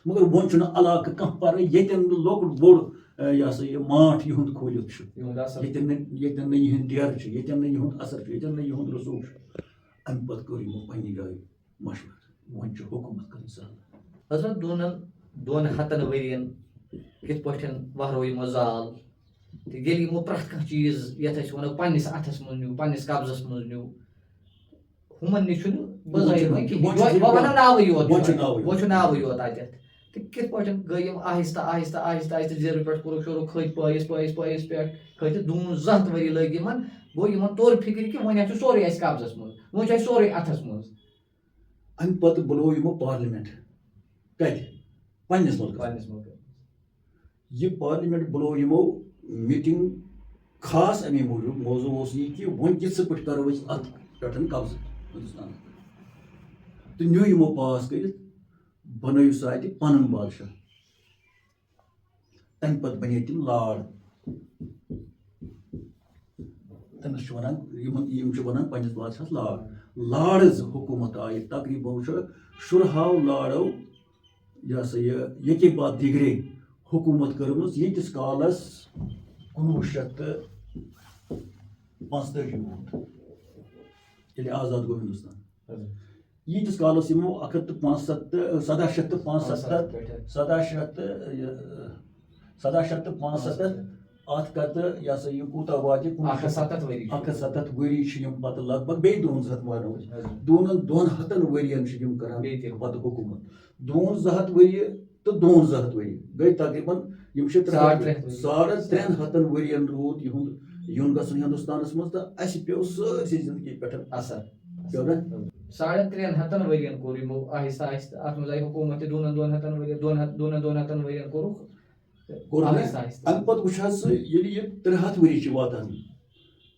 مگر وۄنۍ چھُنہٕ علاقہٕ کانٛہہ پرٕے ییٚتٮ۪ن نہٕ لۄکُٹ بوٚڑ یہ سا یہِ ماٹھ یِہُنٛد کھوٗلِتھ چھُ ییٚتٮ۪ن نہٕ یِہٕنٛدۍ ڈیرٕ چھِ ییٚتٮ۪ن نہٕ یِہُنٛد اثر چھُ ییٚتٮ۪ن نہٕ یِہُنٛد رسوٗخ چھُ امہِ پتہٕ کوٚر یِمو پننہِ جایہِ مشورٕ وۄنۍ چھُ حکوٗمت کرٕنۍ سہل حضرت دۄن ہتن ؤرین کِتھ پٲٹھۍ وہرو یِمو زال تہٕ ییٚلہِ یِمو پرٛٮ۪تھ کانٛہہ چیٖز یتھ أسۍ ونو پننِس اتھس منٛز نیوٗ پننِس قبضس منٛز نیوٗ ہُمن نِش چھُنہٕ بظٲہر وۄنۍ ونو ناوٕے یوت وۄنۍ چھُ ناوٕے یوت اتٮ۪تھ تہٕ کِتھ پٲٹھۍ گٔے یِم آہستہ آہستہ آہستہ آہستہ زیٖرو پٮ۪ٹھ کوٚرُکھ شروع کھٔتۍ پٲیِس پٮ۪ٹھ کھٔتۍ 200 ؤری لٔگۍ یِمن گوٚو یِمن توٚر فِکرِ کہِ وۄنۍ چھُ سورُے اَسہِ قبضس منٛز وۄنۍ چھُ اَسہِ سورُے اَتھس منٛز امہِ پتہٕ بُلوو یِمو پارلِمنٹ کتہِ پننِس مُلکس یہِ پارلِمنٹ بُلوو یِمو میٖٹنگ خاص امی موٗجوٗب موضوٗع اوس یہِ کہِ وۄنۍ کِتھ پٲٹھۍ کرو أسۍ اتھ پٮ۪ٹھ قبضہٕ ہندوستانس تہٕ نیوٗ یِمو پاس کٔرِتھ بنٲیِو سا اتہِ پنُن بادشاہ تمہِ پتہٕ بنے تِم لاڈ تٔمِس چھُ ونان یِم چھِ ونان پننِس بادشاہس لاڈٕز حکوٗمت آیہِ تقریٖباً چھُ 16 لاڈو یہ سا یہِ ییٚکے بعد دیگرے حکوٗمت کٔرمٕژ ییٖتِس کالس 1945 ووت ییٚلہِ آزاد گوٚو ہندوستان ییٖتِس کالس یِمو 1765 اتھ کتہٕ یہ سا یہِ کوٗتاہ واتہِ 170 ؤری چھِ یِم پتہٕ لگ بگ بیٚیہِ 200 وانو أسۍ 200 ؤرین چھِ یِم کران پتہٕ حکوٗمت 200 ؤری تہٕ 200 ؤری گٔے تقریٖباً یِم چھِ 350 ؤرین روٗد یِہُنٛد یُن گژھُن ہندوستانس منٛز تہٕ اَسہِ پیوٚو سٲرسٕے زندگی پٮ۪ٹھ اثر پیوٚو نا 350 ؤرین کوٚر یِمو آہستہ آہستہ اتھ منٛز آیہِ حکوٗمت تہِ 200 ؤرین کوٚرُکھ امہِ پتہٕ وٕچھ حظ ژٕ ییٚلہِ یہِ 300 ؤری چھِ واتان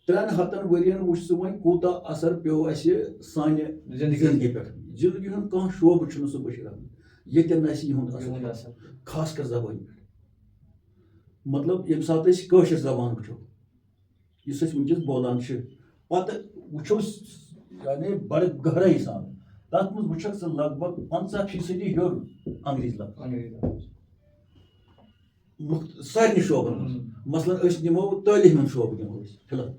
300 ؤرین وٕچھ ژٕ وۄنۍ کوٗتاہ اثر پیوٚو اَسہِ سانہِ زندگی پٮ۪ٹھ زندگی ہُنٛد کانٛہہ شوبہٕ چھُنہٕ سُہ بٔشراوان ییٚتٮ۪ن نہٕ اَسہِ یِہُنٛد اثر خاص کر زبٲنۍ پٮ۪ٹھ مطلب ییٚمہِ ساتہٕ أسۍ کٲشِر زبان وٕچھو یُس أسۍ وٕنکیٚس بولان چھِ پتہٕ وٕچھو یعنی بڑٕ گہرٲیی سان تتھ منٛز وٕچھکھ ژٕ لگ بگ 50% ہیوٚر انگریٖزی لفظ سارنٕے شوبن منٛز مثلاً أسۍ نِمو تعلیٖم ہُنٛد شوبہٕ نِمو أسۍ فِلحال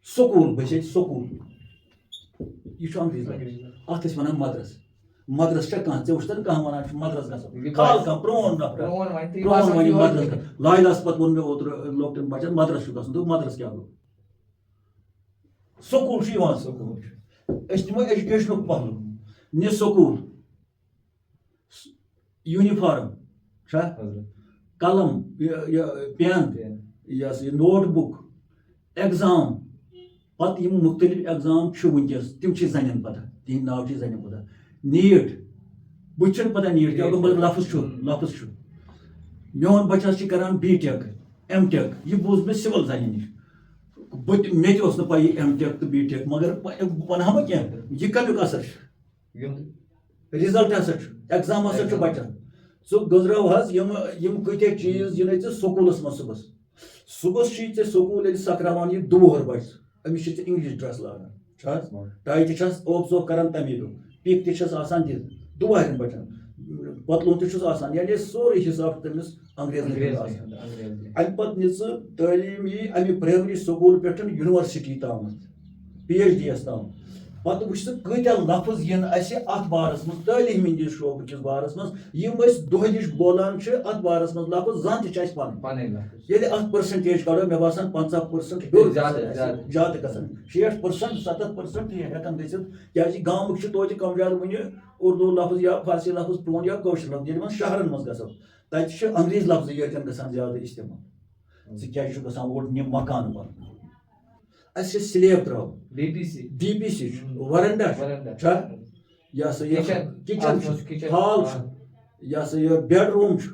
سکوٗل سکوٗل یہِ چھُ انگریٖزی اتھ ٲسۍ ونان مدرس چھا کانٛہہ ژےٚ وٕچھتن کانٛہہ ونان چھُ مدرس گژھو کانٛہہ پرون نفر مدرس لایلاہس پتہٕ ووٚن مےٚ اوترٕ لۄکٹٮ۪ن بچن مدرس چھُ گژھُن دوٚپ مدرس کیٛاہ گوٚو سکوٗل چھُ یِوان أسۍ نِمو ایجوکیشنُک پہلوٗ نہِ سکوٗل یوٗنِفارم چھا قلم پین یہ سا یہِ نوٹ بُک ایگزام پتہٕ یِم مختلف ایگزام چھِ وٕنکیٚس تِم چھِ زَنٮ۪ن پتہ تِہِنٛدۍ ناو چھِ زَنٮ۪ن پتہ نیٖٹ بہٕ چھُنہٕ پتہ نیٖٹ کیٛاہ گوٚو مگر لفظ چھُ میون بَچہٕ حظ چھِ کران بی ٹیک ایم ٹیک یہِ بوٗز مےٚ سِول زَنہِ نِش مےٚ تہِ اوس نہٕ پَیی ایم ٹیک تہٕ بی ٹیک مگر وَنہٕ ہا بہٕ کینٛہہ یہِ کَمیُک اَثر چھُ رِزلٹ ہسا چھُ ایگزام ہسا چھُ بَچن ژٕ گٔنٛزراو حظ یِم کۭتیاہ چیٖز یِنَے ژٕ سکوٗلَس منٛز صُبحس چھُے ژےٚ سکوٗل ییٚلہِ سکراوان یہِ دُوہر بَچہِ أمِس چھِ ژےٚ اِنگلِش ڈرٛٮ۪س لاگان چھُ حظ ٹاے تہِ چھَس اوپ ژوپ کران تَمی دۄہ پِک تہِ چھَس آسان دِتھ دُوہرٮ۪ن بَچن پتلوٗن تہِ چھُس آسان یعنی سورُے حِساب چھُ تٔمِس انگریزن ہُنٛد آسان اَمہِ پتہٕ نہِ ژٕ تعلیٖم یی اَمہِ پرایمری سکوٗل پٮ۪ٹھ یونیورسٹی تامَتھ PhD یَس تام پتہٕ وٕچھ ژٕ کۭتیاہ لفظ یِن اَسہِ اَتھ بارس منٛز تعلیٖم ہِنٛدِس شوبہٕ کِس بارس منٛز یِم أسۍ دۄہ دِش بولان چھِ اَتھ بارس منٛز لفظ زن تہِ چھِ اَسہِ پَنٕنۍ ییٚلہِ اَتھ پٔرسنٹیج کَڑو مےٚ باسان 50% ہیوٚر زیادٕ گژھان 60% 70% تہِ ہٮ۪کان گٔژھِتھ کیازِ گامُک چھِ توتہِ کم زیادٕ وٕنہِ اردوٗ لفظ یا فارسی لفظ پرون یا کٲشُر لفظ ییٚلہِ وۄنۍ شہرن منٛز گژھو تَتہِ چھِ انگریٖز لفظٕے یٲتٮ۪ن گژھان زیادٕ اِستعمال ژٕ کیازِ چھُ گژھان اور یِم مکان بناوٕنۍ اَسہِ چھِ سلیب تراوُن DPC چھُ وَرنڈا چھا یہِ ہسا یہِ کِچن چھُ ہال چھُ یہِ ہسا یہِ بیڈ روٗم چھُ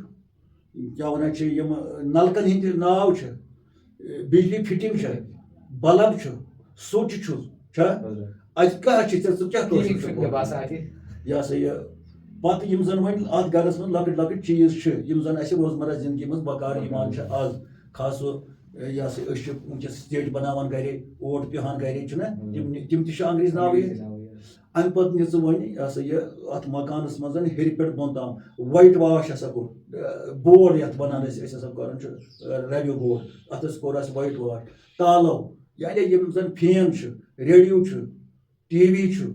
کیاہ وَنان چھِ یِم نلکن ہٕنٛدۍ ناو چھِ بجلی فِٹنگ چھِ بلب چھُ سُچ چھُ چھا اَتہِ کیاہ چھِ ژٕ کیاہ کٲشُر یہِ ہسا یہِ پتہٕ یِم زن وۄنۍ اَتھ گرس منٛز لۄکٕٹۍ لۄکٕٹۍ چیٖز چھِ یِم زن اَسہِ روزمرہ زندگی منٛز بکار یِوان چھِ آز خاص طور یہِ ہسا أسۍ چھِ وٕنکیٚس ژیٚٹۍ بناوان گرے اوٹ پِہان گرے چھُنہ تِم تہِ چھِ انگریٖز ناوٕے اَمہِ پتہٕ نہِ ژٕ وۄنۍ یہِ ہسا یہِ اَتھ مکانس منٛز ہیٚرِ پٮ۪ٹھ بۄن تام وایٹ واش ہسا کوٚر بورڈ یَتھ وَنان أسۍ ہسا کران چھِ ریڈیو بورڈ اَتھ حظ کوٚر اَسہِ وایٹ واش تالو یعنی یِم زن فین چھُ ریڈیو چھُ TV چھُ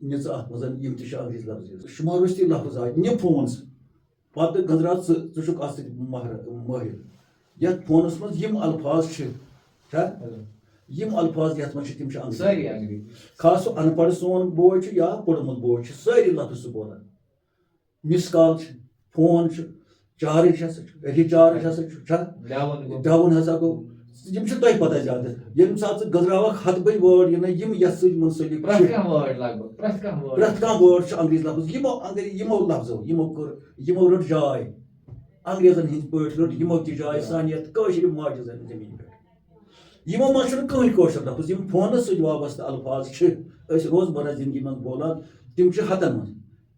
نہِ ژٕ اَتھ منٛز یِم تہِ چھِ انگریٖز لفظ شُماروستی لفظ آے نہِ فون ژٕ پتہٕ گٔنٛزراو ژٕ چھُکھ اَتھ سۭتۍ مٲہِر یَتھ فونس منٛز یِم الفاظ چھِ یِم الفاظ یَتھ منٛز چھِ تِم چھِ انگریٖز خاص سُہ ان پڑھ سون بوے چھُ یا پوٚرمُت بوے چھُ سٲری لفظ سُہ بولان مِس کال چھِ فون چھُ چارٕج ہسا چھُ رِچارٕج ہسا چھُ ڈاوُن ہسا گوٚو یِم چھِ تۄہہِ پتہ زیادٕ ییٚمہِ ساتہٕ ژٕ گٔنٛزراوکھ ہتہٕ بٔدۍ وٲڈ یِنَے یِم یَتھ سۭتۍ مُنسلِک چھِ پرٛٮ۪تھ کانٛہہ وٲڈ چھُ انگریٖز لفظ یِمو لفظو یِمو رٔٹ جاے انگریزن ہٕنٛدۍ پٲٹھۍ رٔٹ یِمو تہِ جاے سانہِ یَتھ کٲشِر ماجہِ زمیٖن پٮ۪ٹھ یِمو منٛز چھُنہٕ کٕہٕنۍ کٲشُر لفظ یِم فونس سۭتۍ وابستہٕ الفاظ چھِ أسۍ روزمرہ زندگی منٛز بولان تِم چھِ ہتن منٛز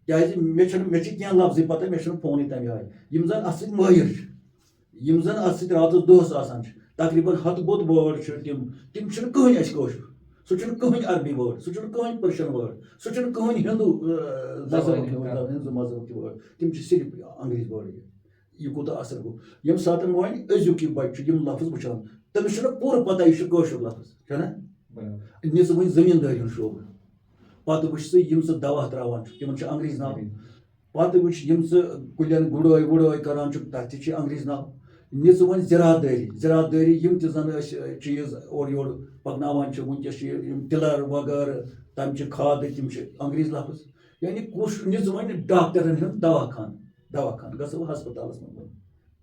کیازِ مےٚ چھِ کینٛہہ لفظٕے پتہ مےٚ چھُنہٕ فونٕے تمہِ آیہِ یِم زن اَتھ سۭتۍ مٲہِر چھِ یِم زن اَتھ سۭتۍ راتس دۄہس آسان چھِ تقریٖباً ہتہٕ بوٚد وٲڈ چھِ تِم چھِنہٕ کٕہٕنۍ اَسہِ کٲشُر سُہ چھُنہٕ کٕہٕنۍ عربی وٲڈ سُہ چھُنہٕ کٕہٕنۍ پٔرشن وٲڈ سُہ چھُنہٕ کٕہٕنۍ ہِندوٗ مذہبُک وٲڈ تِم چھِ صرف انگریٖز وٲڈ یہِ کوٗتاہ اثر گوٚو ییٚمہِ ساتہٕ وۄنۍ أزیُک یہِ بچہِ چھُ یِم لفظ وٕچھان تٔمِس چھُنہٕ پوٗرٕ پتہ یہِ چھُ کٲشُر لفظ چھُنہ نہِ ژٕ وٕنۍ زٔمیٖندٲری ہُنٛد شوبہٕ پتہٕ وٕچھ ژٕ یِم ژٕ دوا تراوان چھُکھ تِمن چھُ انگریٖز ناو پتہٕ وٕچھ یِم ژٕ کُلٮ۪ن گُڈٲے وُڈٲے کران چھُکھ تتھ تہِ چھِ انگریٖز ناو نہِ ژٕ وۄنۍ زِراعت دٲری یِم تہِ زن أسۍ چیٖز اورٕ یورٕ پکناوان چھِ وٕنکیٚس چھِ یِم ٹِلر وغٲرٕ تَمہِ چہِ کھادٕ تِم چھِ انگریٖز لفظ یعنی کُس نہِ ژٕ وۄنۍ ڈاکٹرن ہُنٛد دواخان گژھو ہسپتالس منٛز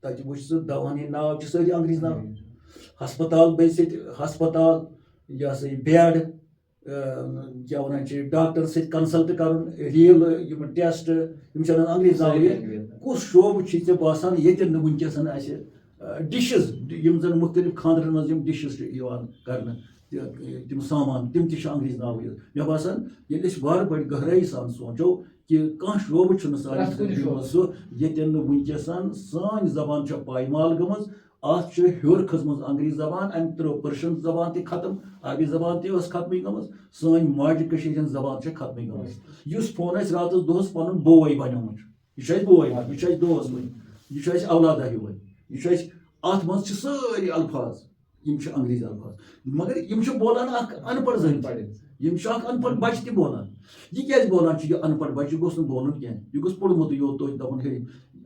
تَتہِ وٕچھ ژٕ دواہن ہٕنٛدۍ ناو چھِ سٲری انگریٖز ناو ہسپتال بیٚیہِ سۭتۍ ہسپتال یہِ ہسا یہِ بیڈ کیاہ وَنان چھِ ڈاکٹر سۭتۍ کنسلٹ کرُن ریٖلہٕ یِم ٹیسٹ یِم چھِ انان انگریٖز ناوٕے کُس شوبہٕ چھُے ژےٚ باسان ییٚتٮ۪ن نہٕ وٕنکیٚس اَسہِ ڈِشز یِم زن مُختٔلِف خاندرن منٛز یِم ڈِشز چھِ یِوان کرنہٕ تِم سامان تِم تہِ چھِ انگریٖز ناوٕے مےٚ باسان ییٚلہِ أسۍ وارٕ بٔڑۍ گہرٲیی سان سونٛچو کہِ کانٛہہ شوبہٕ چھُنہٕ سانہِ زندگی منٛز سُہ ییٚتٮ۪ن نہٕ وٕنکیٚس سٲنۍ زبان چھےٚ پایمال گٔمٕژ اَتھ چھِ ہیوٚر کھٔژمٕژ انگریٖز زبان اَمہِ ترٲو پٔرشن زبان تہِ ختم عربی زبان تہِ ٲس ختمٕے گٔمٕژ سٲنۍ ماجہِ کٔشیٖر ہِنٛز زبان چھےٚ ختمٕے گٔمٕژ یُس فون اَسہِ راتس دۄہس پنُن بوے بنیومُت چھُ یہِ چھُ اَسہِ بوے یہِ چھُ اَسہِ دوس وۄنۍ یہِ چھُ اَسہِ اولادہ ہیوٗ یہِ چھُ اَسہِ اَتھ منٛز چھِ سٲری الفاظ یِم چھِ انگریٖزی الفاظ مگر یِم چھِ بولان اکھ ان پڑھ زٔنۍ یِم چھِ اکھ ان پڑھ بچہِ تہِ بولان یہِ کیازِ بولان چھُ یہِ ان پڑھ بچہِ یہِ گوٚژھ نہٕ بولُن کینٛہہ یہِ گوٚژھ پوٚرمُتٕے یوت توتہِ دپُن ہے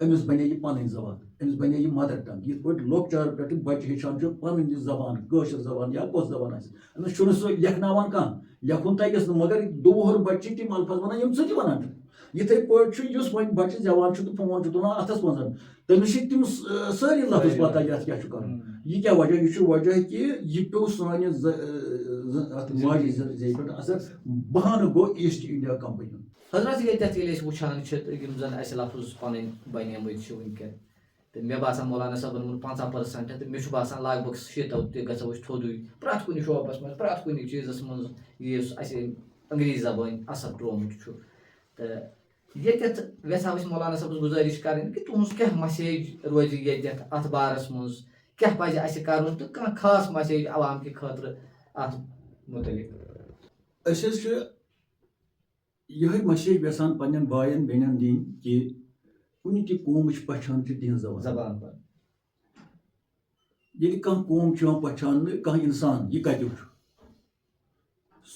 أمِس بنے یہِ پنٕنۍ زبان أمِس بنے یہِ مدر ٹنگ یِتھ پٲٹھۍ لۄکچار پٮ۪ٹھٕ بچہِ ہیٚچھان چھُ پنٕنۍ یہِ زبان کٲشِر زبان یا کۄس زبان آسہِ أمِس چھُنہٕ سُہ لیکھناوان کانٛہہ لیکھُن تگیس نہٕ مگر دُوُہُر بچہِ چھِ تِم الفاظ ونان یِم ژٕ تہِ ونان چھُکھ یِتھٕے پٲٹھۍ چھُ یُس وۄنۍ بچہِ زیوان چھُ تہٕ فون چھُ تُلان اتھس منٛز تٔمِس چھِ تِم سٲری لفظ پتہ یتھ کیاہ چھُ کرُن یہِ کیاہ وجہ یہِ چھُ وجہ کہِ یہِ پیوٚو سانہِ اتھ ماجہِ زیٚیہِ پٮ۪ٹھ اثر بہانہٕ گوٚو ایٖسٹ انڈیا کمپنی ہُنٛد. حضرت ییٚتٮ۪تھ ییٚلہِ أسۍ وٕچھان چھِ یِم زَن اَسہِ لفظ پَنٕنۍ بَنیمٕتۍ چھِ وٕنکٮ۪ن تہٕ مےٚ باسان مولانا صٲبن ووٚن 50% تہٕ مےٚ چھُ باسان لگ بگ 70 تہِ گژھو أسۍ تھوٚدُے پرٛٮ۪تھ کُنہِ شوبَس منٛز پرٛٮ۪تھ کُنہِ چیٖزَس منٛز یُس اَسہِ انگریٖزی زبٲنۍ اثر ترٛوومُت چھُ تہٕ ییٚتٮ۪تھ یژھو أسۍ مولانا صٲبَس گُزٲرِش کَرٕنۍ کہِ تُہٕنٛز کیٛاہ مسیج روزِ ییٚتٮ۪تھ اَتھ بارَس منٛز کیٛاہ پَزِ اَسہِ کَرُن تہٕ کانٛہہ خاص مسیج عوام کہِ خٲطرٕ اَتھ مُتعلِق. أسۍ حظ چھِ یِہوٚے مسیج یژھان پنٛنٮ۪ن بایَن بیٚنٮ۪ن دِنۍ کہِ کُنہِ تہِ قومٕچ پہچان چھِ تِہنٛز زبان پر. ییٚلہِ کانٛہہ قوم چھُ یِوان پہچاننہٕ کانٛہہ اِنسان یہِ کَتیُک چھُ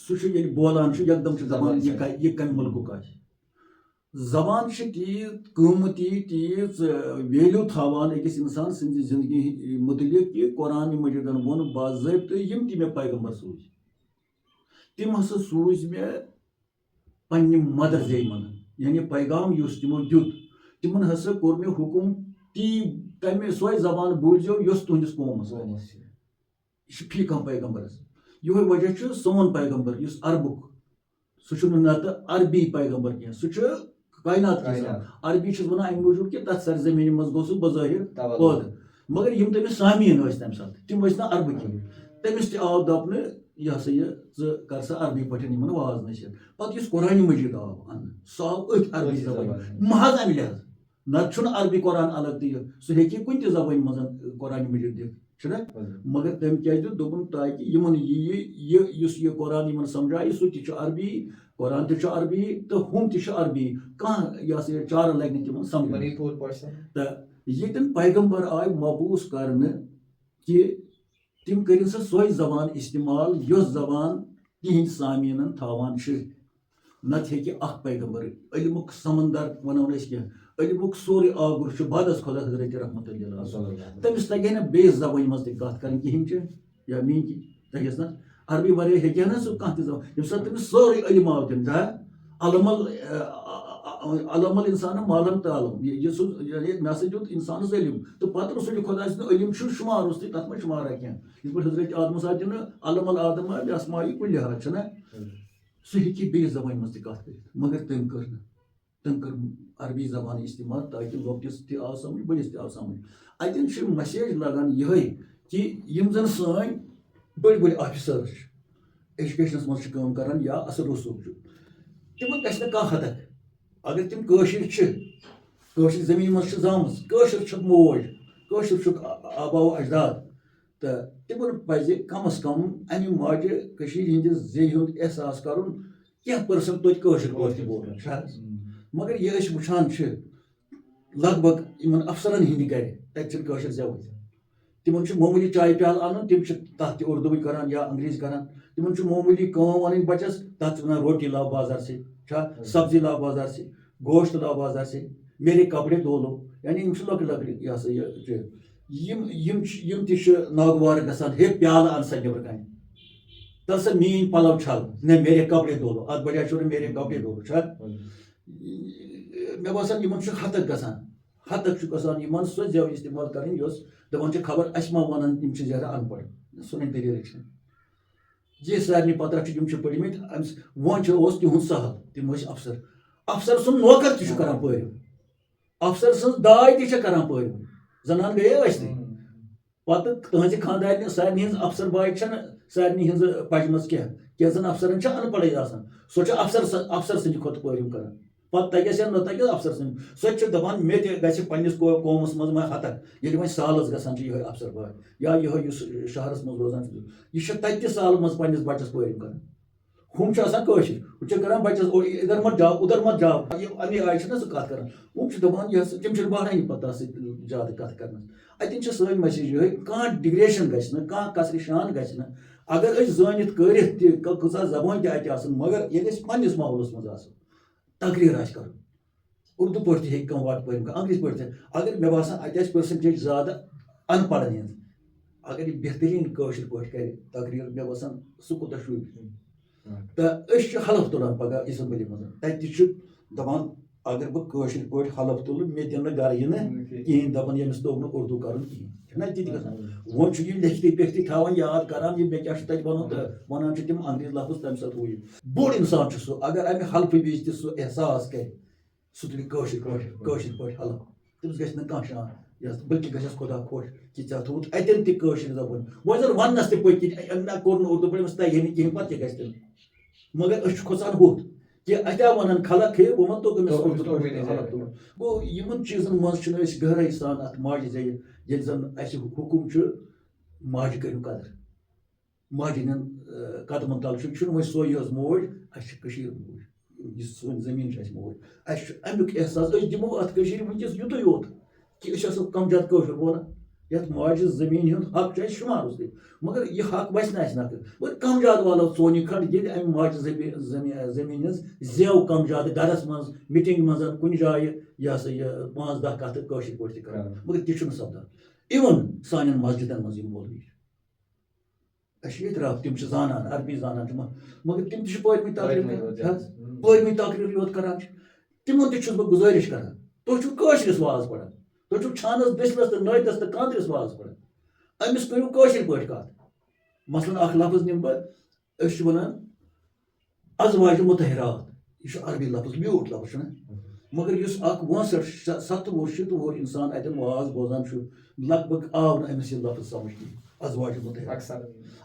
سُہ چھُ ییٚلہِ بولان چھُ یکدم چھُ دَپان یہِ کَمہِ مُلکُک آسہِ. زبان چھِ تیٖژ قۭمتی تیٖژ ویلیوٗ تھاوان أکِس اِنسان سٕنٛزِ زندگی مُتعلِق کہِ قرآنِ مجیٖدن ووٚن باضٲبطہٕ یِم تہِ مےٚ پیغمبر سوٗزۍ تِم ہسا سوٗزۍ مےٚ پنٛنہِ مدر زیٚیہِ منٛز یعنی پیغام یُس تِمو دیُت تِمن ہسا کوٚر مےٚ حُکُم تمہِ سۄے زبان بوٗزِو یۄس تُہنٛدِس قومس آسہِ. یہِ چھُ فی کانٛہہ پیغمبرس. یِہوٚے وجہ چھُ سون پیغمبر یُس عربُک سُہ چھُنہٕ نتہٕ عربی پیغمبر کینٛہہ سُہ چھُ کاینات عربی چھُس وَنان اَمہِ موٗجوٗب کہِ تَتھ سرزمیٖنہِ منٛز گوٚو سُہ بظٲہِر پٲدٕ مگر یِم تٔمِس سامیٖن ٲسۍ تَمہِ ساتہٕ تِم ٲسۍ نہٕ عربہٕ کینٛہہ تٔمِس تہِ آو دَپنہٕ یہِ ہسا یہِ ژٕ کر سا عربی پٲٹھۍ یِمن واز نٔصیٖحت. پتہٕ یُس قرآنِ مجیٖد آو اَننہٕ سُہ آو أتھۍ عربی زبانہِ محض اَمہِ لحاظ نتہٕ چھُنہٕ عربی قرآن الگ تہِ یہِ سُہ ہیٚکہِ کُنہِ تہِ زبٲنۍ منٛز قرآنِ مجیٖد دِتھ چھُنہ مگر تٔمۍ کیٛازِ دیُت دوٚپُن تاکہِ یِمن یہِ یُس یہِ قرآن یِمن سمجھایہِ سُہ تہِ چھُ عربی قرآن تہِ چھُ عربی تہٕ ہُم تہِ چھِ عربی کانٛہہ یہِ ہسا یہِ چارٕ لگہِ نہٕ تِمن سمجھ. تہٕ ییٚتٮ۪ن پیغمبر آیہِ مبوٗس کرنہٕ کہِ تِم کٔرِنۍ سا سۄے زبان استعمال یۄس زبان تِہنٛدۍ سامیٖنن تھاوان چھِ. نتہٕ ہیٚکہِ اکھ پیغمبر علمُک سمندر وَنو نہٕ أسۍ کینٛہہ علمُک سورُے آگُر چھُ بعدس خۄدا حضرت رحمتُ اللہ تٔمِس لگہِ ہے نہٕ بیٚیِس زبٲنۍ منٛز تہِ کتھ کَرٕنۍ کِہینۍ چھِ یا میٖنۍ تٔگِس نہ عربی ورٲے ہیٚکہِ ہا نہ سُہ کانٛہہ تہِ زبان ییٚمہِ ساتہٕ تٔمِس سورُے علم آو دِنہٕ علم اِنسان مالم تہٕ علم یہِ سُہ مےٚ ہسا دیُت اِنسانس علم تہٕ پتہٕ رسول خۄدا سُنٛد علم چھُ شُمارُس تہِ تتھ منٛز شُمارا کینٛہہ یِتھ پٲٹھۍ حضرت آدمس آو دِنہٕ علم العادم اسماء کُلِہا چھُنہ سُہ ہیٚکہِ بیٚیِس زبانہِ منٛز تہِ کتھ کٔرِتھ مگر تٔمۍ کٔر نہٕ تٔمۍ کٔر عربی زبان استعمال تاکہِ لۄکٹِس تہِ آو سمجھ بٔڑِس تہِ آو سمجھ. اتٮ۪ن چھِ مسیج لگان یِہوٚے کہِ یِم زن سٲنۍ بٔڑۍ بٔڑۍ آفِسٲرٕس چھِ ایجوکیشنس منٛز چھِ کٲم کران یا اصل رسوٗخ چھُ تِمن گژھِ نہٕ کانٛہہ حدک اگر تِم کٲشِر چھِ کٲشِر زٔمیٖن منٛز چھِ زامٕژ کٲشُر چھُکھ موج کٲشُر چھُکھ آبا و اجداد تہٕ تِمن پزِ کم از کم امہِ ماجہِ کٔشیٖرِ ہِنٛدِس زیٚیہِ ہُنٛد احساس کرُن کینٛہہ پٔرسنٹ توتہِ کٲشِر پٲٹھۍ تہِ بولُن چھُ حظ. مگر یہِ أسۍ وٕچھان چھِ لگ بگ یِمن افسرن ہِنٛدِ گرِ تتہِ چھِنہٕ کٲشِر زٮ۪وٕے تِمن چھُ معموٗلی چاے پیالہٕ انُن تِم چھِ تتھ تہِ اردوٗوٕے کران یا انگریٖزی کران تِمن چھُ معموٗلی کٲم انٕنۍ بچس تتھ چھِ ونان روٹی لاو بازار سے چھا سبزی لاو بازار سے گوشت لاو بازار سے میرے کپڑے دھو لو یعنی یِم چھِ لۄکٕٹۍ لۄکٕٹۍ یہِ ہسا یہِ یِم تہِ چھِ ناگوار گژھان ہے پیالہٕ ان سا نٮ۪برٕ کنہِ تل سا میٲنۍ پلو چھل نہ میرے کپڑے دھو لو اتھ بجاے چھُ میرے کپڑے دھو لو چھا مےٚ باسان یِمن چھُ ہتک گژھان ہتک چھُ گژھان یِمن سۄ زٮ۪و استعمال کرٕنۍ یۄس دپان چھِ خبر اسہِ ما ونان یِم چھِ زیادٕ ان پڑھ سُنٕے دٔلیٖلٕے چھِ یہِ سارنٕے پتہ چھُ یِم چھِ پٔرمٕتۍ وۄنۍ اوس تِہُنٛد سہل تِم ٲسۍ افسر سُنٛد نوکر تہِ چھُ کران پٲروِم افسر سٕنٛز داے تہِ چھےٚ کران پٲروِم زنان گٔیے ٲسنٕے پتہٕ تٕہنٛزِ خانٛدارنہِ سارنٕے ہٕنٛز افسر باے چھنہٕ سارنٕے ہٕنٛز پجمژ کینٛہہ کینٛژن افسرن چھِ ان پڑھٕے آسان سۄ چھِ افسر سٕنٛدِ کھۄتہٕ پٲروِم کران پتہٕ تگیس یا نہ تگیس افسر سٕنٛدِ سۄ تہِ چھِ دپان مےٚ تہِ گژھِ پننِس قومس منٛز وۄنۍ ہتک ییٚلہِ وۄنۍ سالس گژھان چھِ یِہوٚے افسر باے یا یِہوٚے یُس شہرس منٛز روزان چھُ یہِ چھِ تتہِ تہِ سالہٕ منٛز پننِس بچس پٲروِم کران ہُم چھِ آسان کٲشِر ہُہ چھِ کران بچس ادھر مت جاو ادھر مت جاو امی آیہِ چھِنہ سُہ کتھ کران ہُم چھِ دپان یہِ ہسا تِم چھِنہٕ بہرٲنی پتہٕ تتھ سۭتۍ زیادٕ کتھ کرنس. اتٮ۪ن چھِ سٲنۍ مسیج یِہوٚے کانٛہہ ڈِگریشن گژھِ نہٕ کانٛہہ کثرِ شان گژھِ نہٕ اگر أسۍ زٲنِتھ کٔرِتھ تہِ کۭژاہ زبٲنۍ تہِ اتہِ آسن مگر ییٚلہِ أسۍ پننِس ماحولس منٛز آسو تقریٖر آسہِ کرُن اردوٗ پٲٹھۍ تہِ ہیٚکہِ کانٛہہ وَٹہٕ پٲرِم کران انگریٖزی پٲٹھۍ تہِ اگر مےٚ باسان اتہِ آسہِ پٔرسنٹیج زیادٕ ان پڑھن ہِنٛز اگر یہِ بہتریٖن کٲشِر پٲٹھۍ کرِ تقریٖر مےٚ باسان سُہ کوٗتاہ شوٗبہِ تہٕ أسۍ چھِ حلف تُلان پگاہ اسمبلی منٛز تتہِ تہِ چھُ دپان اگر بہٕ کٲشِر پٲٹھۍ حلف تُلہٕ مےٚ دِنہٕ گرٕ یِنہٕ کِہیٖنۍ دَپان ییٚمِس توٚگ نہٕ اُردو کَرُن کِہیٖنۍ چھُنہ تہِ تہِ گژھان وۄنۍ چھُ یہِ لیکھتی پیکھتی تھاوان یاد کران یہِ مےٚ کیٛاہ چھُ تَتہِ وَنُن تہٕ وَنان چھِ تِم انگریٖز لفظ تَمہِ ساتہٕ ہُہ یہِ بوٚڑ اِنسان چھُ سُہ اگر اَمہِ حلفہٕ وِزِ تہِ سُہ احساس کرِ سُہ تُلہِ کٲشِر پٲٹھۍ حلف تٔمِس گژھِ نہٕ کانٛہہ شان بٔلکہِ گژھٮ۪س خۄدا خۄش کہِ ژےٚ تھوٚوُتھ اَتٮ۪ن تہِ کٲشِر زبٲنۍ وۄنۍ زن وَننس تہِ پٔتۍ کِنۍ نہ کوٚر نہٕ اُردو پٲٹھۍ أمِس تگہِ ہے نہٕ کِہیٖنۍ پَتہٕ کیٛاہ گژھِ تٔمِس مگر أسۍ چھِ کھۄژان ہُتھ کہِ اَتیا وَنان خلق ہے وۄنۍ توٚگ أمِس اُردو پٲٹھۍ حلف تُلُن گوٚو یِمن چیٖزن منٛز چھِنہٕ أسۍ گہرٲیی سان اَتھ ماجہِ زٮ۪وِ ییٚلہِ زن اَسہِ حُکُم چھُ ماجہِ کٔرِو قدر ماجہِ ہِنٛدٮ۪ن قدمن تل چھُنہٕ وۄنۍ سۄے یٲژ موج اَسہِ چھِ کٔشیٖر موج یُس سٲنۍ زٔمیٖن چھِ اَسہِ موج اَسہِ چھُ اَمیُک احساس أسۍ دِمو اَتھ کٔشیٖرِ وٕنکیٚس یُتُے یوت کہِ أسۍ آسو کم زیادٕ کٲشُر بولان یَتھ ماجہِ زٔمیٖن ہُنٛد حق چھُ اَسہِ شُمارُس تہِ مگر یہِ حق وَسہِ نہٕ اَسہِ نَکھٕ وۄنۍ کم زیادٕ والو ژونہِ کھنٛڈ ییٚلہِ اَمہِ ماجہِ زٔمیٖن ہٕنٛز زٮ۪و کم زیادٕ گرس منٛز مِٹِنٛگ منٛز کُنہِ جایہِ یہِ ہسا یہِ 5-10 کَتھٕ کٲشِر پٲٹھۍ تہِ کران مگر تہِ چھُنہٕ سپدان اِوٕن سانٮ۪ن مسجِدن منٛز یِم مولوی چھِ اَسہِ چھِ اعتراف تِم چھِ زانان عربی زانان چھِ مگر تِم تہِ چھِ پٲرمٕتۍ تقریٖرٕے یوت کران چھِ تِمن تہِ چھُس بہٕ گُزٲرِش کران تُہۍ چھِو کٲشرِس واز پران تُہۍ چھِو چھانس بِسلس تہٕ نٲتِس تہٕ کانٛدرِس واز پران أمِس کٔرِو کٲشِر پٲٹھۍ کَتھ مثلاً اکھ لفظ نِمہٕ بہٕ أسۍ چھِ وَنان ازواجہِ مُطہرات یہِ چھُ عربی لفظ میوٗٹھ لفظ چھُنہ مگر یُس اکھ 65-70 اِنسان اَتٮ۪ن واز بوزان چھُ لگ بگ آو نہٕ أمِس یہِ لفظ سمجھ کِہیٖنۍ ازواجہِ مُطہرات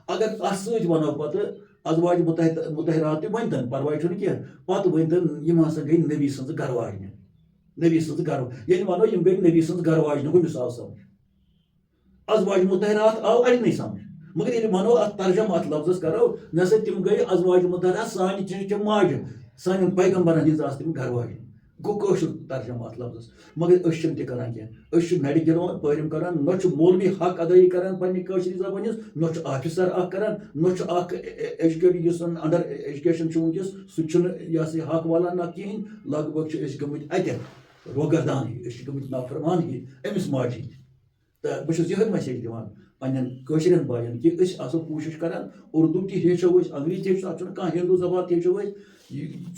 اگر اَتھ سۭتۍ وَنو پتہٕ ازواجہِ مُطہرات تہِ ؤنۍتن پرواے چھُنہٕ کینٛہہ پتہٕ ؤنۍتن یِم ہسا گٔے نبی سٕنٛزٕ گرٕ واجنہِ ییٚلہِ وَنو یِم گٔے نبی سٕنٛز گرٕ واجنہِ ہُمِس آو سمجھ ازواجہِ مُطہرات آو اَڑنٕے سمجھ مگر ییٚلہِ وَنو اَتھ ترجم اَتھ لفظس کرو نہ سا تِم گٔے ازواجہِ مُطہرات سانہِ چِنہٕ ماجہِ سانٮ۪ن پیغمبرن ہِنٛز آسہٕ تِم گرٕ واجنہِ گوٚو کٲشُر ترجم اَتھ لفظس مگر أسۍ چھِنہٕ تہِ کران کینٛہہ أسۍ چھِ نرِ گِنٛدوان پٲرِم کران نہ چھُ مولوی حق ادٲیی کران پننہِ کٲشرِ زبٲنۍ ہٕنٛز نہ چھُ آفِسر اکھ کران نہ چھُ اکھ ایجوکیٹڈ یُس زن انڈر ایجوکیشن چھُ ؤنکیٚس سُہ تہِ چھُنہٕ یہِ ہسا یہِ حق والان نہ کِہیٖنۍ لگ بگ چھِ أسۍ گٔمٕتۍ اَتٮ۪ن روگردان ہی أسۍ چھِ گٔمٕتۍ نافرمان ہی أمِس ماجہِ ہِنٛدۍ تہٕ بہٕ چھُس یِہوٚے میسیج دِوان پننٮ۪ن کٲشرٮ۪ن بایَن کہِ أسۍ آسو کوٗشِش کران اُردو تہِ ہیٚچھو أسۍ انگریٖزی تہِ ہیٚچھو اَتھ چھُنہٕ کانٛہہ ہِندوٗ زبان تہِ ہیٚچھو أسۍ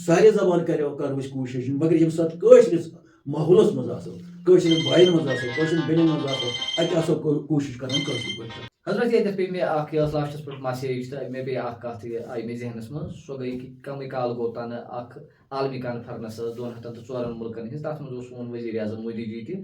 سارے زبان کرو أسۍ کوٗشِش مگر ییٚمہِ ساتہٕ کٲشرِس ماحولس منٛز آسو کٲشرٮ۪ن بایَن منٛز آسو کٲشرٮ۪ن بیٚنٮ۪ن منٛز آسو اَتہِ آسو کوٗشِش کران کٲشِر پٲٹھۍ حضرت ییٚتٮ۪تھ پیٚیہِ مےٚ اکھ یہِ ٲس لاسٹَس پٮ۪ٹھ مسیج تہٕ مےٚ پیٚیہِ اکھ کَتھ یہِ آیہِ مےٚ ذہنَس منٛز سۄ گٔے کہِ کَمٕے کال گوٚو تَنہٕ اکھ عالمی کانفرنس ٲس 204 مُلکن ہِنٛز تَتھ منٛز اوس سون ؤزیٖر اعظم مودی جی تہِ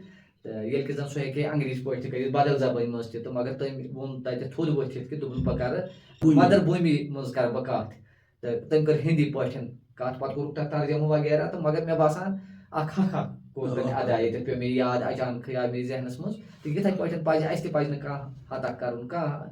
تہٕ ییٚلہِ کہِ زَن سُہ ہیٚکہِ ہے انگریٖزی پٲٹھۍ تہِ کٔرِتھ بدل زبٲنۍ منٛز تہِ تہٕ مگر تٔمۍ ووٚن تَتہِ تھوٚد ؤتھِتھ کہِ دوٚپُن بہٕ کرٕ مدر بھوٗمی منٛز کرٕ بہٕ کَتھ تہٕ تٔمۍ کٔر ہِندی پٲٹھۍ کَتھ پَتہٕ کوٚرُکھ تَتھ ترجمہٕ وغیرہ تہٕ مگر مےٚ باسان اکھ حق کوٚر تٔمۍ ادا ییٚتٮ۪تھ پیٚو مےٚ یاد اچانکٕے آو مےٚ ذہنَس منٛز تہٕ یِتھَے پٲٹھۍ پَزِ اَسہِ تہِ پَزِ نہٕ کانٛہہ حتہ کَرُن کانٛہہ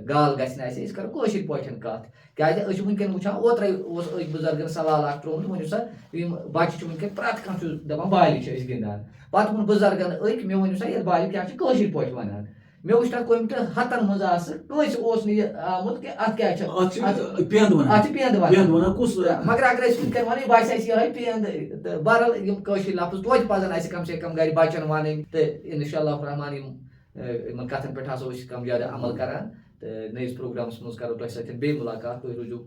گال گژھِ نہٕ اَسہِ أسۍ کَرو کٲشِر پٲٹھۍ کَتھ کیٛازِ أسۍ چھِ وٕنکٮ۪ن وٕچھان اوترَے اوس أکۍ بُزرگَن سوال اکھ ترٛوومُت ؤنِو سا یِم بَچہِ چھِ وٕنکٮ۪ن پرٛٮ۪تھ کانٛہہ چھُ دَپان بالہِ چھِ أسۍ گِنٛدان پَتہٕ ووٚن بُزرگَن أکۍ مےٚ ؤنِو سا یَتھ بالہِ کیٛاہ چھِ کٲشِر پٲٹھۍ وَنان مےٚ وٕچھ تَتھ کُنہِ ہَتَن منٛز آسہٕ کٲنٛسہِ اوس نہٕ یہِ آمُت کہِ اَتھ کیٛاہ چھِ اَتھ چھِ پیٚنٛد وَنان مگر اگر أسۍ وٕنکٮ۪ن وَنو یہِ باسہِ اَسہِ یِہوٚے پیٚنٛد تہٕ بہرحال یِم کٲشِر لفظ توتہِ پَزَن اَسہِ کم سے کم گرِ بَچَن وَنٕنۍ تہٕ اِنشاء اللہ رحمان یِمن کَتھَن پٮ۪ٹھ آسو أسۍ کم زیادٕ عمل کران تہٕ نٔیِس پروگرامَس منٛز کرو تۄہہِ سۭتۍ بیٚیہِ مُلاقات تُہۍ روٗزِو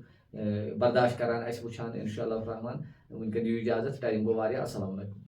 برداش کران اَسہِ وٕچھان اِنشاء اللہ رحمان وٕنکٮ۪ن دِیِو اِجازت ٹایم گوٚو واریاہ اَسلامُ علیکُم